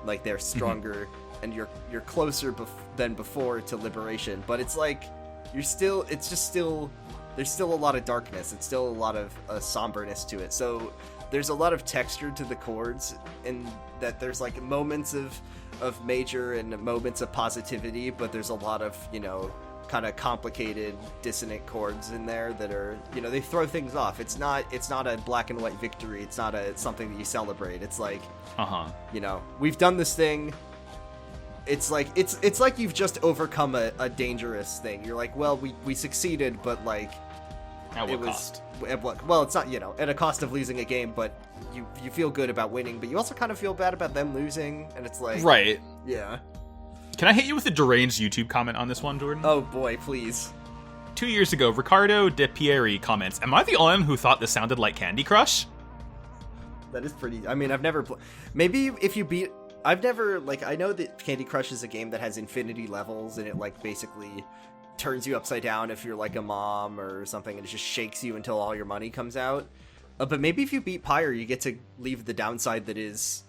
like they're stronger, and you're closer than before to liberation. But it's like there's still a lot of darkness. It's still a lot of somberness to it. So there's a lot of texture to the chords, in that there's like moments of major and moments of positivity, but there's a lot of, kind of complicated dissonant chords in there that are, they throw things off. It's not a black and white victory. It's not something that you celebrate. It's like, we've done this thing. It's like it's like you've just overcome a dangerous thing. You're like, well, we succeeded, but like, at what cost? Well, it's not, at a cost of losing a game, but you feel good about winning, but you also kind of feel bad about them losing, and it's like, right, yeah. Can I hit you with a deranged YouTube comment on this one, Jordan? Oh boy, please. 2 years ago, Ricardo de Pyre comments, "Am I the only one who thought this sounded like Candy Crush?" That is pretty. I mean, I've never maybe if you beat. I've never, like, I know that Candy Crush is a game that has infinity levels, and it like basically turns you upside down if you're like a mom or something, and it just shakes you until all your money comes out. But maybe if you beat Pyre, you get to leave the downside that is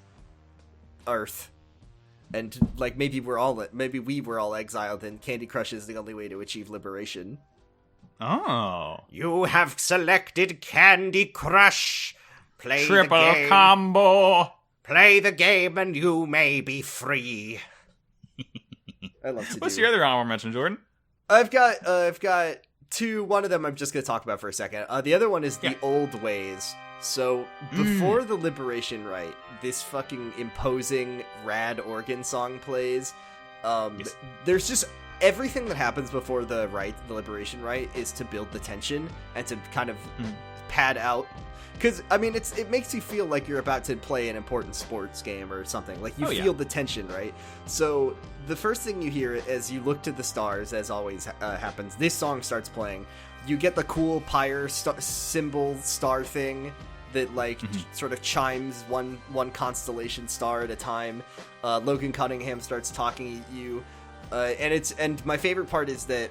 Earth. And like maybe we were all exiled, and Candy Crush is the only way to achieve liberation. Oh. You have selected Candy Crush. Play Triple the game. Combo. Play the game and you may be free. I love to What's your other honorable mention, Jordan? I've got 2. One of them I'm just going to talk about for a second. The other one is The Old Ways. So, before the Liberation Rite, this fucking imposing, rad organ song plays. Yes. There's just everything that happens before the Liberation Rite is to build the tension and to kind of pad out. Because, I mean, it makes you feel like you're about to play an important sports game or something. Like, you feel the tension, right? So, the first thing you hear as you look to the stars, as always happens, this song starts playing. You get the cool Pyre symbol star thing that, like, sort of chimes one constellation star at a time. Logan Cunningham starts talking at you. And my favorite part is that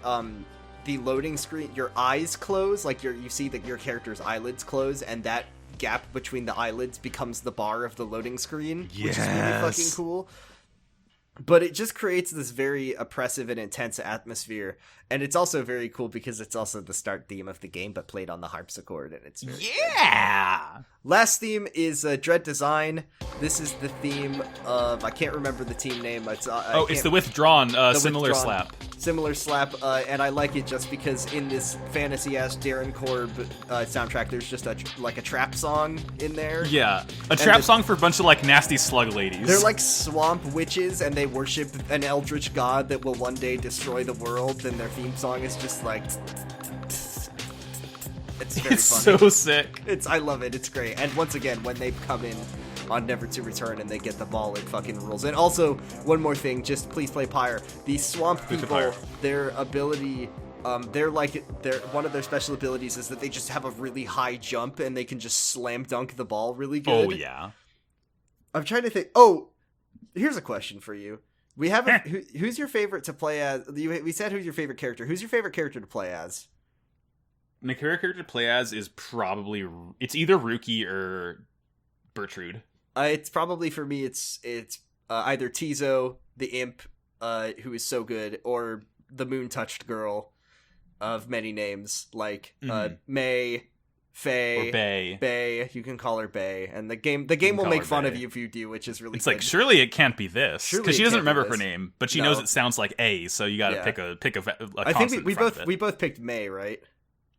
the loading screen, your eyes close, like you see that your character's eyelids close, and that gap between the eyelids becomes the bar of the loading screen, which is really fucking cool. But it just creates this very oppressive and intense atmosphere, and it's also very cool because it's also the start theme of the game, but played on the harpsichord, and it's very good. Last theme is Dread Design. This is the theme of, I can't remember the team name. It's the Withdrawn, Similar Slap. Similar Slap, and I like it just because in this fantasy-ass Darren Korb soundtrack, there's just a trap song in there. Yeah, a trap song for a bunch of like nasty slug ladies. They're like swamp witches, and they worship an eldritch god that will one day destroy the world, and their theme song is just like... It's very funny. So sick. I love it. It's great. And once again, when they come in on Never to Return and they get the ball, it fucking rules. And also, one more thing, just please play Pyre. These swamp people, their ability, one of their special abilities is that they just have a really high jump and they can just slam dunk the ball really good. Oh, yeah. I'm trying to think. Oh, here's a question for you. We have who's your favorite to play as? We said who's your favorite character. Who's your favorite character to play as? My character to play as is probably... It's either Rookie or Bertrude. It's probably, for me, it's either Tizo, the Imp, who is so good, or the moon-touched girl of many names, like May, Faye, or Bay. Bay. You can call her Bay, and the game will make fun of you if you do, which is really. It's good. Like surely it can't be this because she doesn't remember her name, but she knows it sounds like A, so you got to pick a I think we both picked May, right?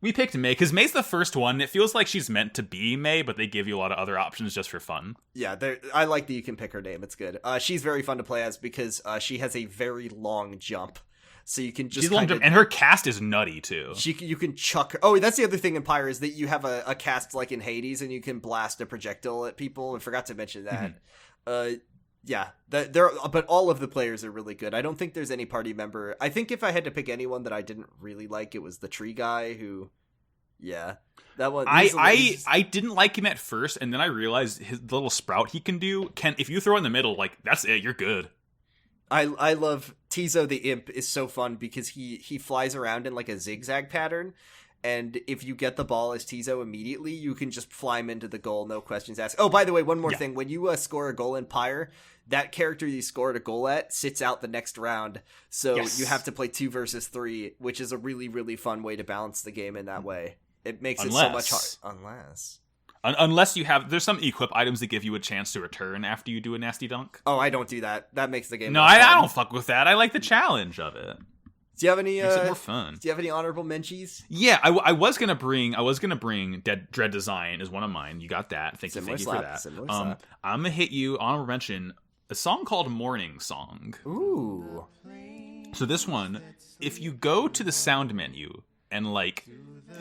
We picked May because May's the first one. It feels like she's meant to be May, but they give you a lot of other options just for fun. Yeah, I like that you can pick her name. It's good. She's very fun to play as because she has a very long jump. So you can just and her cast is nutty too. You can chuck her. Oh, that's the other thing in Pyre is that you have a cast like in Hades, and you can blast a projectile at people. I forgot to mention that. Yeah, but all of the players are really good. I don't think there's any party member. I think if I had to pick anyone that I didn't really like, it was the tree guy who. Yeah, that one. I didn't like him at first, and then I realized the little sprout he can do. If you throw in the middle, like that's it, you're good. I love Tizo the Imp is so fun because he flies around in like a zigzag pattern, and if you get the ball as Tizo immediately, you can just fly him into the goal, no questions asked. Oh, by the way, one more thing. When you score a goal in Pyre, that character you scored a goal at sits out the next round, so you have to play 2 versus 3, which is a really, really fun way to balance the game in that way. It makes it so much hard. Unless you have, there's some equip items that give you a chance to return after you do a nasty dunk. Oh, I don't do that. That makes the game. No, I don't fuck with that. I like the challenge of it. Do you have any? Makes it more fun. Do you have any honorable mentions? Yeah, I was gonna bring Dread Design as one of mine. You got that. Thank you for that. I'm gonna hit you honorable mention a song called Morning Song. Ooh. So this one, if you go to the sound menu and like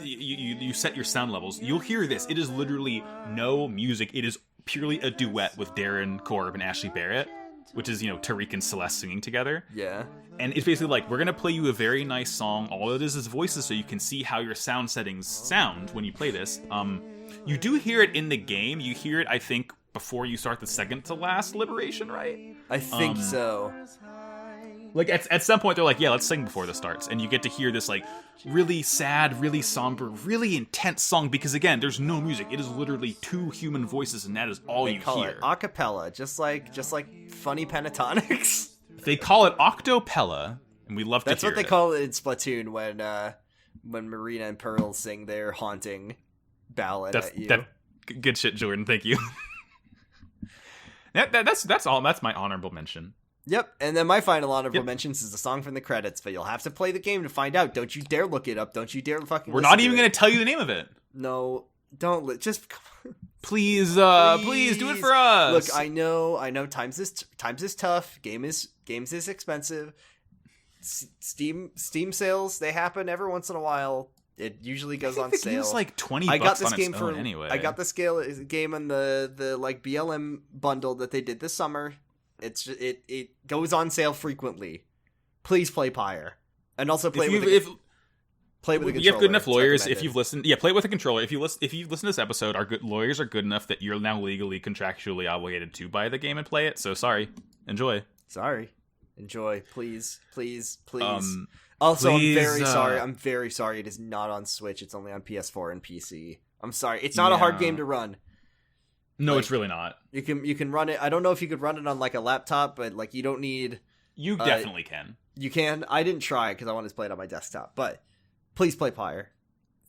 you set your sound levels, you'll hear this. It is literally no music. It is purely a duet with Darren Korb and Ashley Barrett, which is, Tariq and Celeste singing together. Yeah. And it's basically like, we're going to play you a very nice song. All it is voices, so you can see how your sound settings sound when you play this. You do hear it in the game. You hear it, I think, before you start the second to last Liberation, right? I think so. Like, at some point, they're like, yeah, let's sing before this starts. And you get to hear this, like, really sad, really somber, really intense song. Because, again, there's no music. It is literally 2 human voices, and that is all you call hear. It a cappella, just like funny pentatonics. They call it octopella, and we love to hear it. That's what they call it in Splatoon when Marina and Pearl sing their haunting ballad at you. Good shit, Jordan. Thank you. That's all. That's my honorable mention. Yep, and then my final honorable mentions is the song from the credits, but you'll have to play the game to find out. Don't you dare look it up. Don't you dare fucking. We're not even going to tell you the name of it. No, don't. Just please do it for us. Look, I know. Times is tough. Games is expensive. Steam sales, they happen every once in a while. It usually goes on sale. It's like $20 I got this game for anyway. I got this game on the like BLM bundle that they did this summer. It goes on sale frequently. Please play Pyre, and also play with a controller. You have good enough lawyers. If you've listened, play with a controller. If you've listened to this episode, our good lawyers are good enough that you're now legally contractually obligated to buy the game and play it. So enjoy. Please. Also, please, I'm very sorry. It is not on Switch. It's only on PS4 and PC. I'm sorry. It's not a hard game to run. No, it's really not. You can run it. I don't know if you could run it on like a laptop, but like you don't need. You definitely can. You can. I didn't try because I wanted to play it on my desktop. But please play Pyre.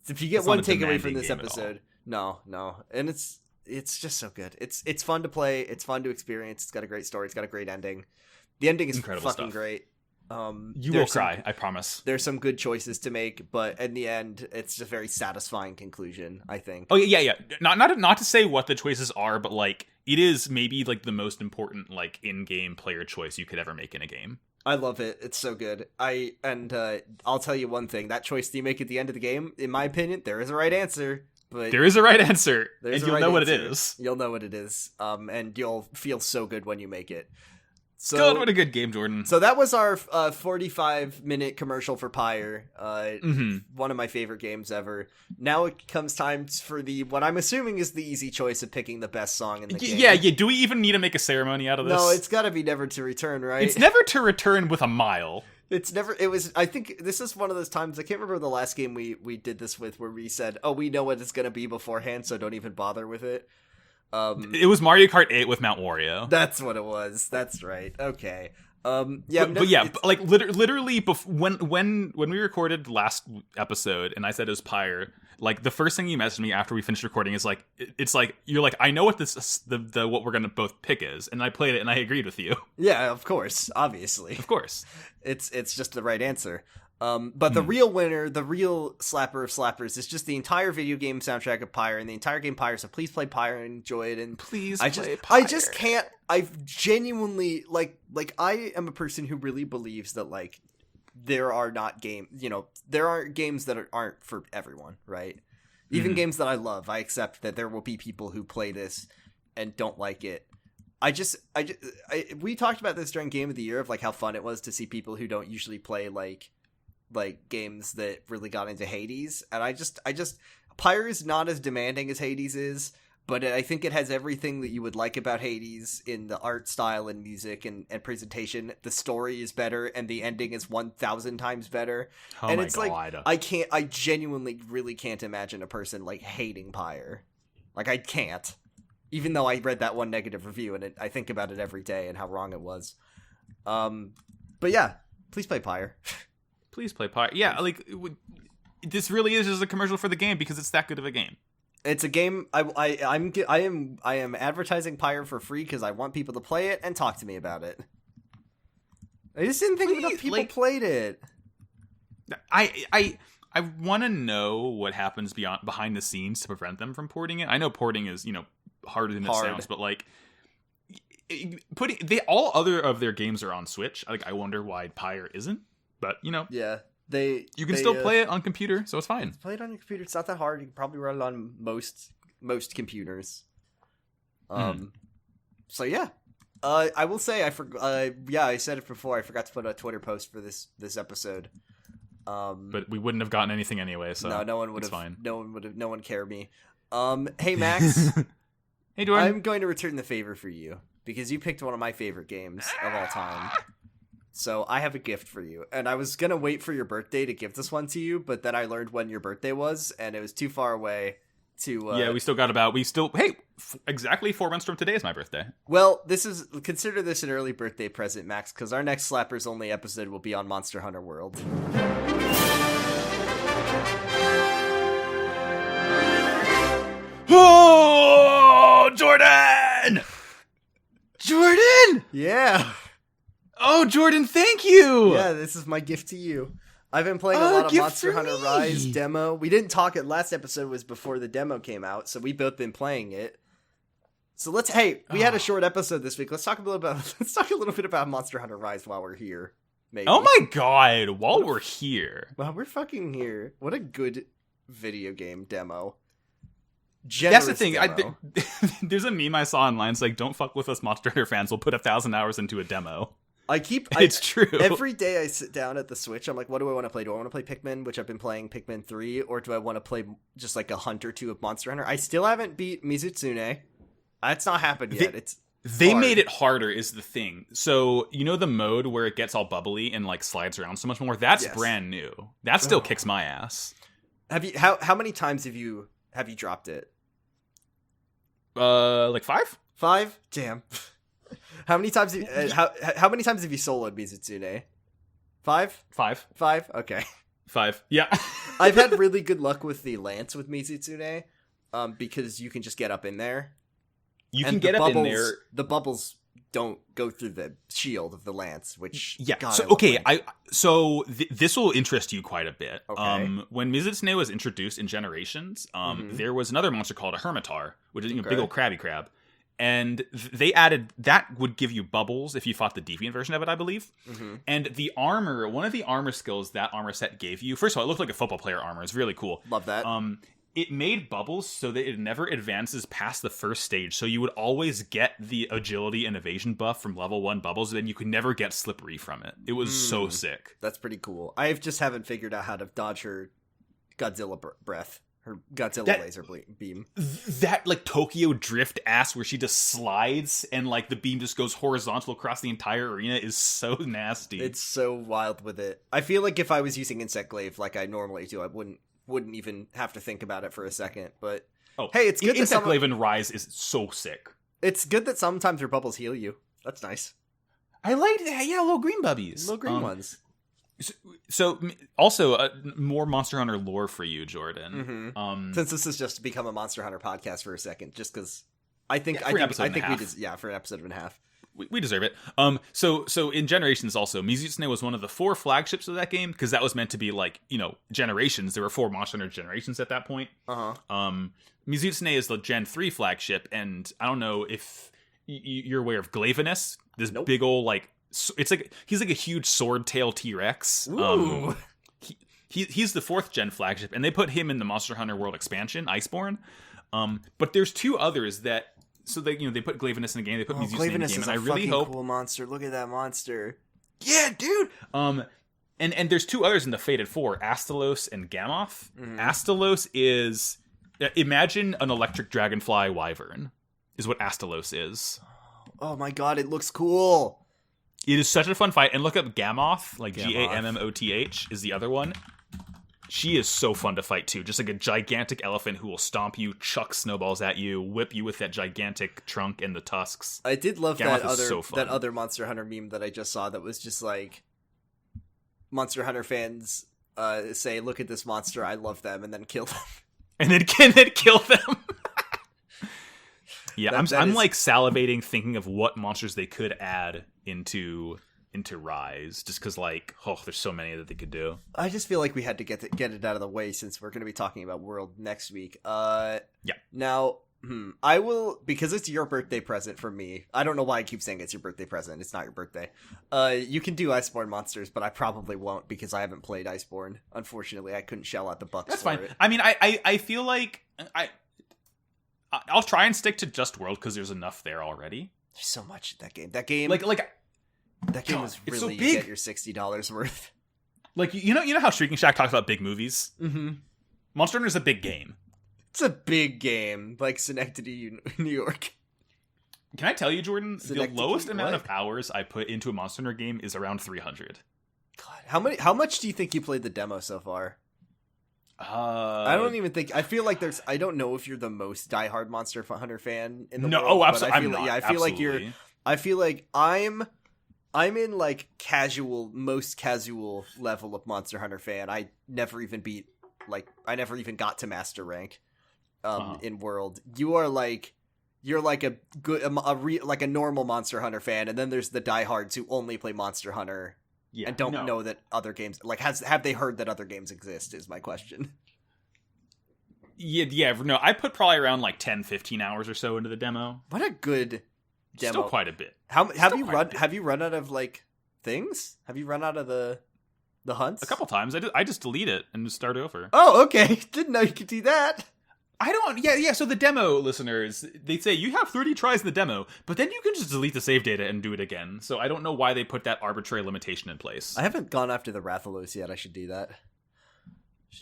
If you get one takeaway from this episode, no, and it's just so good. It's fun to play. It's fun to experience. It's got a great story. It's got a great ending. The ending is incredible fucking stuff. Great. You will cry, I promise. There's some good choices to make, but in the end, it's a very satisfying conclusion, I think. Oh yeah. Not to say what the choices are, but like it is maybe like the most important like in-game player choice you could ever make in a game. I love it. It's so good. I'll tell you one thing. That choice that you make at the end of the game, in my opinion, there is a right answer. But there is a right answer, and you'll know what it is. You'll know what it is, and you'll feel so good when you make it. So, God, what a good game, Jordan. So that was our 45-minute commercial for Pyre. One of my favorite games ever. Now it comes time for what I'm assuming is the easy choice of picking the best song in the game. Yeah. Do we even need to make a ceremony out of this? No, it's got to be Never to Return, right? It's Never to Return with a mile. I think this is one of those times, I can't remember the last game we did this with, where we said, oh, we know what it's going to be beforehand, so don't even bother with it. It was Mario Kart 8 with Mount Wario. That's what it was. That's right. Okay. Like literally when we recorded last episode and I said it was Pyre, like the first thing you messaged me after we finished recording is like, it's like, you're like, I know what what we're gonna both pick is, and I played it and I agreed with you. Yeah, of course, obviously, of course, it's just the right answer. But the real winner, the real slapper of slappers, is just the entire video game soundtrack of Pyre and the entire game Pyre. So please play Pyre and enjoy it. And please, Pyre. I just can't. I genuinely like. I am a person who really believes that like there are not there aren't games that aren't for everyone, right? Even games that I love, I accept that there will be people who play this and don't like it. We talked about this during Game of the Year of like how fun it was to see people who don't usually play like games that really got into Hades, and I just Pyre is not as demanding as Hades is, but I think it has everything that you would like about Hades in the art style and music and presentation. The story is better and the ending is 1,000 times better. Oh and my it's God. like I genuinely really can't imagine a person like hating Pyre. Like I can't, even though I read that one negative review and I think about it every day and how wrong it was. But yeah, please play Pyre. Please play Pyre. Yeah, like this really is just a commercial for the game because it's that good of a game. It's a game. I am advertising Pyre for free because I want people to play it and talk to me about it. I just didn't think enough people played it. I want to know what happens behind the scenes to prevent them from porting it. I know porting is harder than it sounds, but like all other of their games are on Switch. Like I wonder why Pyre isn't. But yeah, you can still play it on computer, so it's fine. Play it on your computer. It's not that hard. You can probably run it on most computers. So yeah, I will say I said it before. I forgot to put a Twitter post for this episode. But we wouldn't have gotten anything anyway. So no one would have. Fine. No one cared me. Hey Max. Hey Jordan. I'm going to return the favor for you because you picked one of my favorite games of all time. So I have a gift for you, and I was gonna wait for your birthday to give this one to you, but then I learned when your birthday was, and it was too far away to. Exactly 4 months from today is my birthday. Well, consider this an early birthday present, Max, because our next Slappers Only episode will be on Monster Hunter World. Oh, Jordan! Jordan! Yeah. Oh, Jordan, thank you! Yeah, this is my gift to you. I've been playing a lot of Monster Hunter Rise demo. We didn't talk it. Last episode was before the demo came out, so we've both been playing it. So we had a short episode this week. Let's talk a little bit about Monster Hunter Rise while we're here. Maybe. Oh my God! While we're here, we're fucking here. What a good video game demo. That's the thing. There's a meme I saw online. It's like, "Don't fuck with us, Monster Hunter fans. We'll put 1,000 hours into a demo." It's true. Every day I sit down at the Switch, I'm like, what do I want to play? Do I want to play Pikmin, which I've been playing Pikmin 3, or do I want to play just like a hunt or two of Monster Hunter? I still haven't beat Mizutsune. That's not happened yet. They made it harder is the thing. So, the mode where it gets all bubbly and like slides around so much more? That's brand new. That still kicks my ass. Have you how many times have you dropped it? Like 5? 5? Damn. How many times how many times have you soloed Mizutsune? 5? 5? Okay. 5. Yeah. I've had really good luck with the lance with Mizutsune, because you can just get up in there. You can get up in there. The bubbles don't go through the shield of the lance, which this will interest you quite a bit. Okay. When Mizutsune was introduced in Generations, there was another monster called a Hermitar, which is a big old crabby crab. And they added that would give you bubbles if you fought the deviant version of it, I believe. Mm-hmm. And the armor, one of the armor skills that armor set gave you, first of all, it looked like a football player armor. It's really cool. Love that. It made bubbles so that it never advances past the first stage. So you would always get the agility and evasion buff from level 1 bubbles, and then you could never get slippery from it. It was so sick. That's pretty cool. I just haven't figured out how to dodge her Godzilla breath. Her Godzilla laser beam. That, like, Tokyo Drift ass where she just slides and, like, the beam just goes horizontal across the entire arena is so nasty. It's so wild with it. I feel like if I was using Insect Glaive like I normally do, I wouldn't even have to think about it for a second. But Oh, hey, it's good Insect Glaive in Rise is so sick. It's good that sometimes your bubbles heal you. That's nice. I like that. Yeah, little green bubbies. Little green ones. So also more Monster Hunter lore for you, Jordan. Mm-hmm. Since this has just become a Monster Hunter podcast for a second, just because I think for an episode and a half. We deserve it. So in Generations also, Mizutsune was one of the 4 flagships of that game because that was meant to be like, Generations. There were 4 Monster Hunter Generations at that point. Mizutsune is the Gen 3 flagship, and I don't know if you're aware of Glavenus, this big old it's like he's like a huge sword tail T-Rex. Ooh. He's the 4th gen flagship, and they put him in the Monster Hunter World expansion, Iceborne. But there's 2 others that. So they put Glavenus in the game. They put Mizutsune in the game, and I really hope. Cool monster. Look at that monster. Yeah, dude. And there's 2 others in the Fated 4, Astalos and Gamoth. Astalos is imagine an electric dragonfly wyvern. Is what Astalos is. Oh my god, it looks cool. It is such a fun fight. And look up Gamoth, like Gammoth is the other one. She is so fun to fight too. Just like a gigantic elephant who will stomp you, chuck snowballs at you, whip you with that gigantic trunk and the tusks. I did love that other Monster Hunter meme that I just saw that was just like Monster Hunter fans say, "Look at this monster, I love them," and then kill them. And then kill them. Yeah, I'm like salivating thinking of what monsters they could add into Rise, just because there's so many that they could do. I just feel like we had to get it out of the way since we're going to be talking about World next week. Yeah. Now, I will, because it's your birthday present for me. I don't know why I keep saying it's your birthday present. It's not your birthday. You can do Iceborne monsters, but I probably won't because I haven't played Iceborne. Unfortunately, I couldn't shell out the bucks. That's for fine. it. I mean, I feel like I'll try and stick to just World because there's enough there already. There's so much in that game. That game was really so big. You get your $60 worth. Like you know how Shrieking Shack talks about big movies. Mm-hmm. Monster Hunter is a big game. It's a big game, like Schenectady, New York. Can I tell you, Jordan? The lowest amount of hours I put into a Monster Hunter game is around 300. God, how much do you think you played the demo so far? I don't even think. I feel like there's. I don't know if you're the most diehard Monster Hunter fan in the world. Oh, absolutely. I'm not. Yeah, I feel like you're. I feel like I'm in like most casual level of Monster Hunter fan. I never even got to master rank in World. You're like a good like a normal Monster Hunter fan, and then there's the diehards who only play Monster Hunter. Yeah, and don't know that other games have they heard that other games exist is my question. No, I put probably around 10-15 hours or so into the demo. What a good demo. Still quite a bit. Have you run out of things? Have you run out of the hunts? A couple times. I just delete it and just start over. Oh, okay. Didn't know you could do that. I don't. Yeah. So the demo listeners, they say you have 30 tries in the demo, but then you can just delete the save data and do it again. So I don't know why they put that arbitrary limitation in place. I haven't gone after the Rathalos yet. I should do that.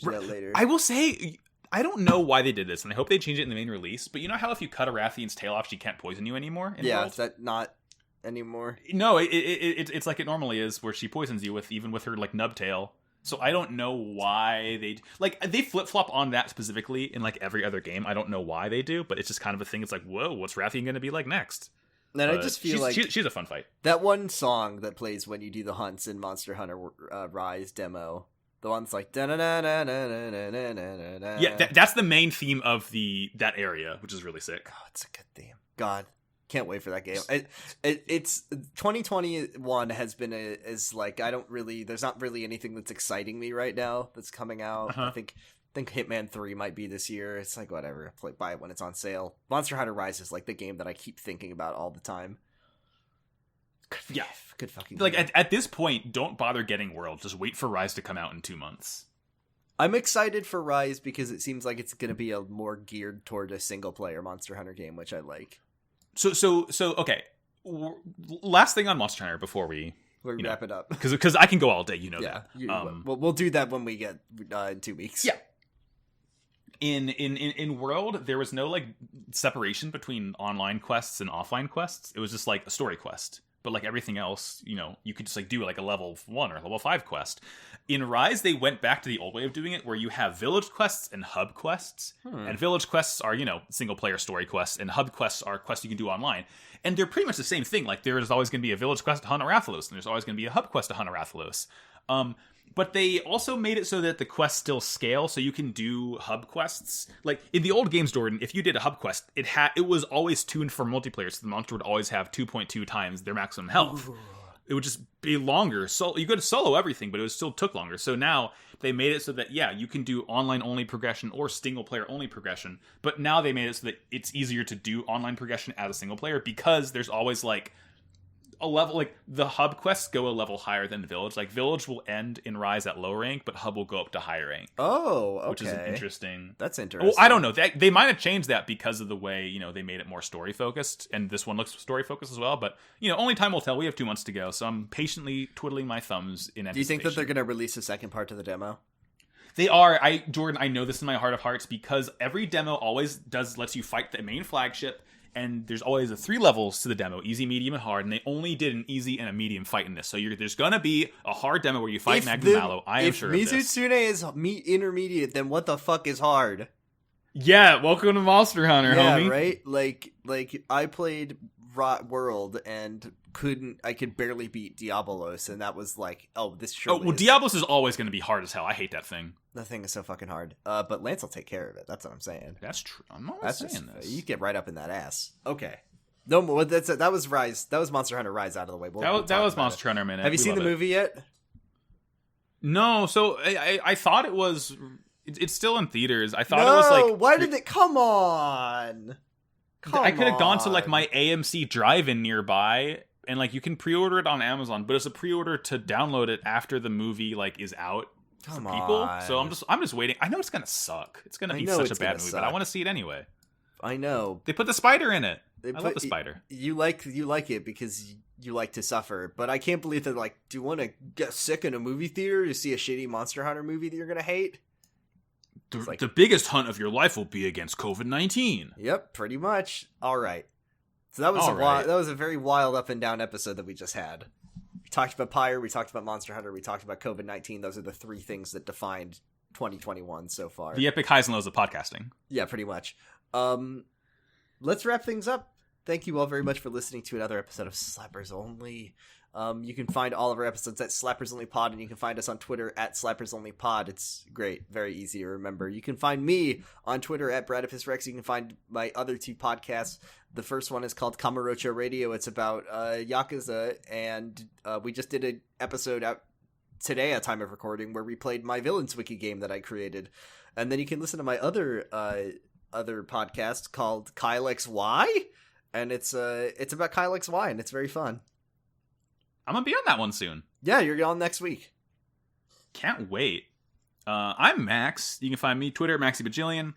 Do that later. I will say, I don't know why they did this, and I hope they change it in the main release. But you know how if you cut a Rathian's tail off, she can't poison you anymore? Is that not anymore? No, it's like it normally is, where she poisons you even with her nub tail. So I don't know why they flip-flop on that specifically in every other game. I don't know why they do, but it's just kind of a thing. It's like, whoa, what's Rathian going to be like next? And I just feel she's a fun fight. That one song that plays when you do the hunts in Monster Hunter Rise demo, the one's like yeah, that's the main theme of that area, which is really sick. Oh, it's a good theme. God. Can't wait for that game. It's 2021 has been there's not really anything that's exciting me right now that's coming out. Uh-huh. I think Hitman 3 might be this year. It's like whatever, buy it when it's on sale. Monster Hunter Rise is the game that I keep thinking about all the time. Good fucking at this point, don't bother getting World. Just wait for Rise to come out in 2 months. I'm excited for Rise because it seems like it's going to be a more geared toward a single player Monster Hunter game, which I like. So okay. Last thing on Monster Hunter before we wrap it up, because I can go all day. That. We'll do that when we get in 2 weeks. Yeah. In World, there was no separation between online quests and offline quests. It was just a story quest. but like everything else, you could just like do like a level 1 or level 5 quest. In Rise, they went back to the old way of doing it, where you have village quests and hub quests. And village quests are, single player story quests, and hub quests are quests you can do online. And they're pretty much the same thing. Like, there is always going to be a village quest to hunt Arathalos, and there's always going to be a hub quest to hunt Arathalos. But they also made it so that the quests still scale, so you can do hub quests. Like, in the old games, Jordan, if you did a hub quest, it was always tuned for multiplayer, so the monster would always have 2.2 times their maximum health. Ooh. It would just be longer. So you could solo everything, but it still took longer. So now they made it so that, you can do online-only progression or single-player-only progression. But now they made it so that it's easier to do online progression as a single player, because there's always, like, a level, like, the hub quests go a level higher than Village. Like, Village will end in Rise at low rank, but hub will go up to high rank. Oh, okay. Which is interesting. That's interesting. Well, I don't know. They might have changed that because of the way, they made it more story-focused, and this one looks story-focused as well, but, only time will tell. We have 2 months to go, so I'm patiently twiddling my thumbs in anticipation. Do you think that they're going to release a second part to the demo? They are. Jordan, I know this in my heart of hearts, because every demo always lets you fight the main flagship, and there's always 3 levels to the demo: easy, medium, and hard. And they only did an easy and a medium fight in this. So there's gonna be a hard demo where you fight Magnum Mallow. I am sure of this. If Mizutsune is intermediate, then what the fuck is hard? Yeah, welcome to Monster Hunter, homie. Yeah, right. Like I played Rot World and I could barely beat Diabolos, and that was like, this surely. Oh well, Diabolos is always going to be hard as hell. I hate that thing. The thing is so fucking hard. But Lance will take care of it. That's what I'm saying. That's true. I'm not saying this. You get right up in that ass. Okay. No more. That's it. That was Rise. That was Monster Hunter Rise out of the way. That was Monster Hunter Minute. Have you seen the movie yet? No. So I thought it was. It's still in theaters. I thought it was like. Why did it? Come on. I could have gone to like my AMC drive-in nearby. And, like, you can pre-order it on Amazon, but it's a pre-order to download it after the movie, like, is out for people. So I'm just waiting. I know it's gonna suck. It's gonna be such a bad movie, but I want to see it anyway. I know. They put the spider in it. I love the spider. You like it because you like to suffer, but I can't believe that, like, do you want to get sick in a movie theater to see a shitty Monster Hunter movie that you're gonna hate? The biggest hunt of your life will be against COVID-19. Yep, pretty much. All right. So that was a very wild up and down episode that we just had. We talked about Pyre, we talked about Monster Hunter, we talked about COVID-19. Those are the 3 things that defined 2021 so far. The epic highs and lows of podcasting. Yeah, pretty much. Let's wrap things up. Thank you all very much for listening to another episode of Slappers Only. You can find all of our episodes at Slappers Only Pod, and you can find us on Twitter at Slappers Only Pod. It's great, very easy to remember. You can find me on Twitter at Bradipus Rex. You can find my other 2 podcasts. The first one is called Kamurocho Radio. It's about Yakuza, and we just did an episode out today at time of recording where we played my Villains Wiki game that I created. And then you can listen to my other podcast called Kyle XY, and it's about Kyle XY, and it's very fun. I'm gonna be on that one soon. Yeah, you're on next week. Can't wait. I'm Max. You can find me Twitter at MaxyBajillion.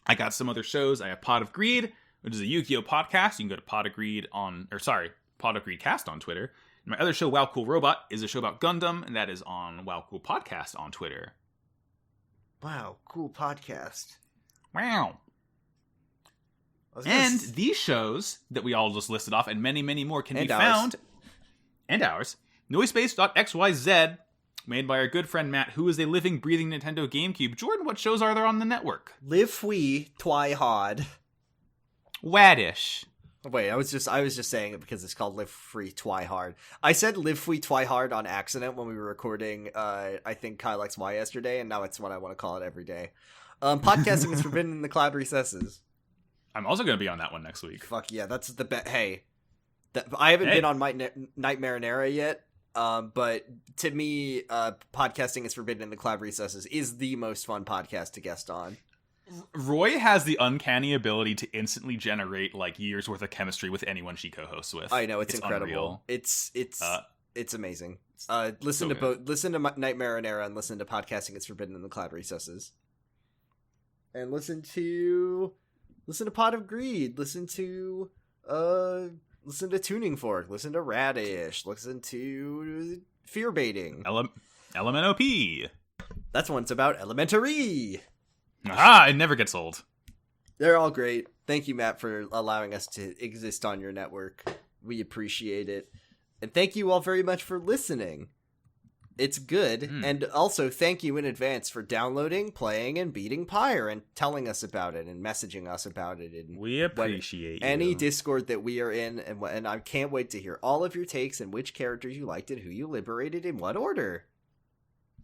I got some other shows. I have Pot of Greed, which is a Yu-Gi-Oh podcast. You can go to Pot of Greed Pot of Greed Cast on Twitter. And my other show, Wow Cool Robot, is a show about Gundam, and that is on Wow Cool Podcast on Twitter. Wow, cool podcast. Wow. And these shows that we all just listed off, and many, many more, can be found. And ours. Noisepace.xyz, made by our good friend Matt, who is a living, breathing Nintendo GameCube. Jordan, what shows are there on the network? Live Fui Twi Hod. Waddish. Wait, I was just saying it because it's called Live Free Twi Hard. I said Live Free Twi Hard on accident when we were recording, I think, Kyle XY yesterday, and now it's what I want to call it every day. Podcasting is forbidden in the cloud recesses. I'm also going to be on that one next week. Fuck yeah, that's the best. Hey. I haven't been on my Night Marinara yet, but to me, podcasting is forbidden in the cloud recesses is the most fun podcast to guest on. Roy has the uncanny ability to instantly generate like years worth of chemistry with anyone she co-hosts with. I know, it's incredible. Unreal. It's amazing. Listen to Night Marinara and listen to Podcasting is Forbidden in the Cloud Recesses, and listen to Pot of Greed. Listen to Tuning Fork, listen to Radish, listen to Fear Baiting. LMNOP. That's one. It's about Elementary. It never gets old. They're all great. Thank you, Matt, for allowing us to exist on your network. We appreciate it. And thank you all very much for listening. It's good. And also thank you in advance for downloading, playing, and beating Pyre and telling us about it and messaging us about it. And we appreciate any Discord that we are in. And I can't wait to hear all of your takes and which characters you liked and who you liberated in what order.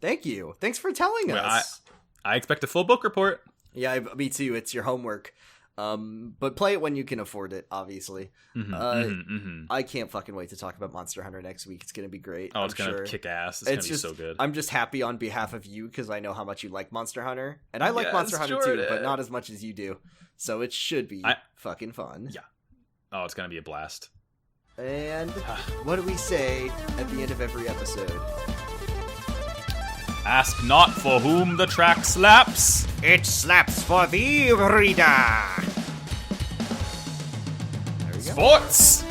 Thank you. Thanks for telling us. I expect a full book report. Yeah, me too. It's your homework. But play it when you can afford it, obviously. I can't fucking wait to talk about Monster Hunter next week. It's gonna be great. Oh, it's gonna kick ass. It's gonna be so good. I'm just happy on behalf of you because I know how much you like Monster Hunter. And I like Monster Hunter too, but not as much as you do. So it should be fucking fun. Yeah. Oh, it's gonna be a blast. And what do we say at the end of every episode? Ask not for whom the track slaps. It slaps for the reader. There we go. Sports!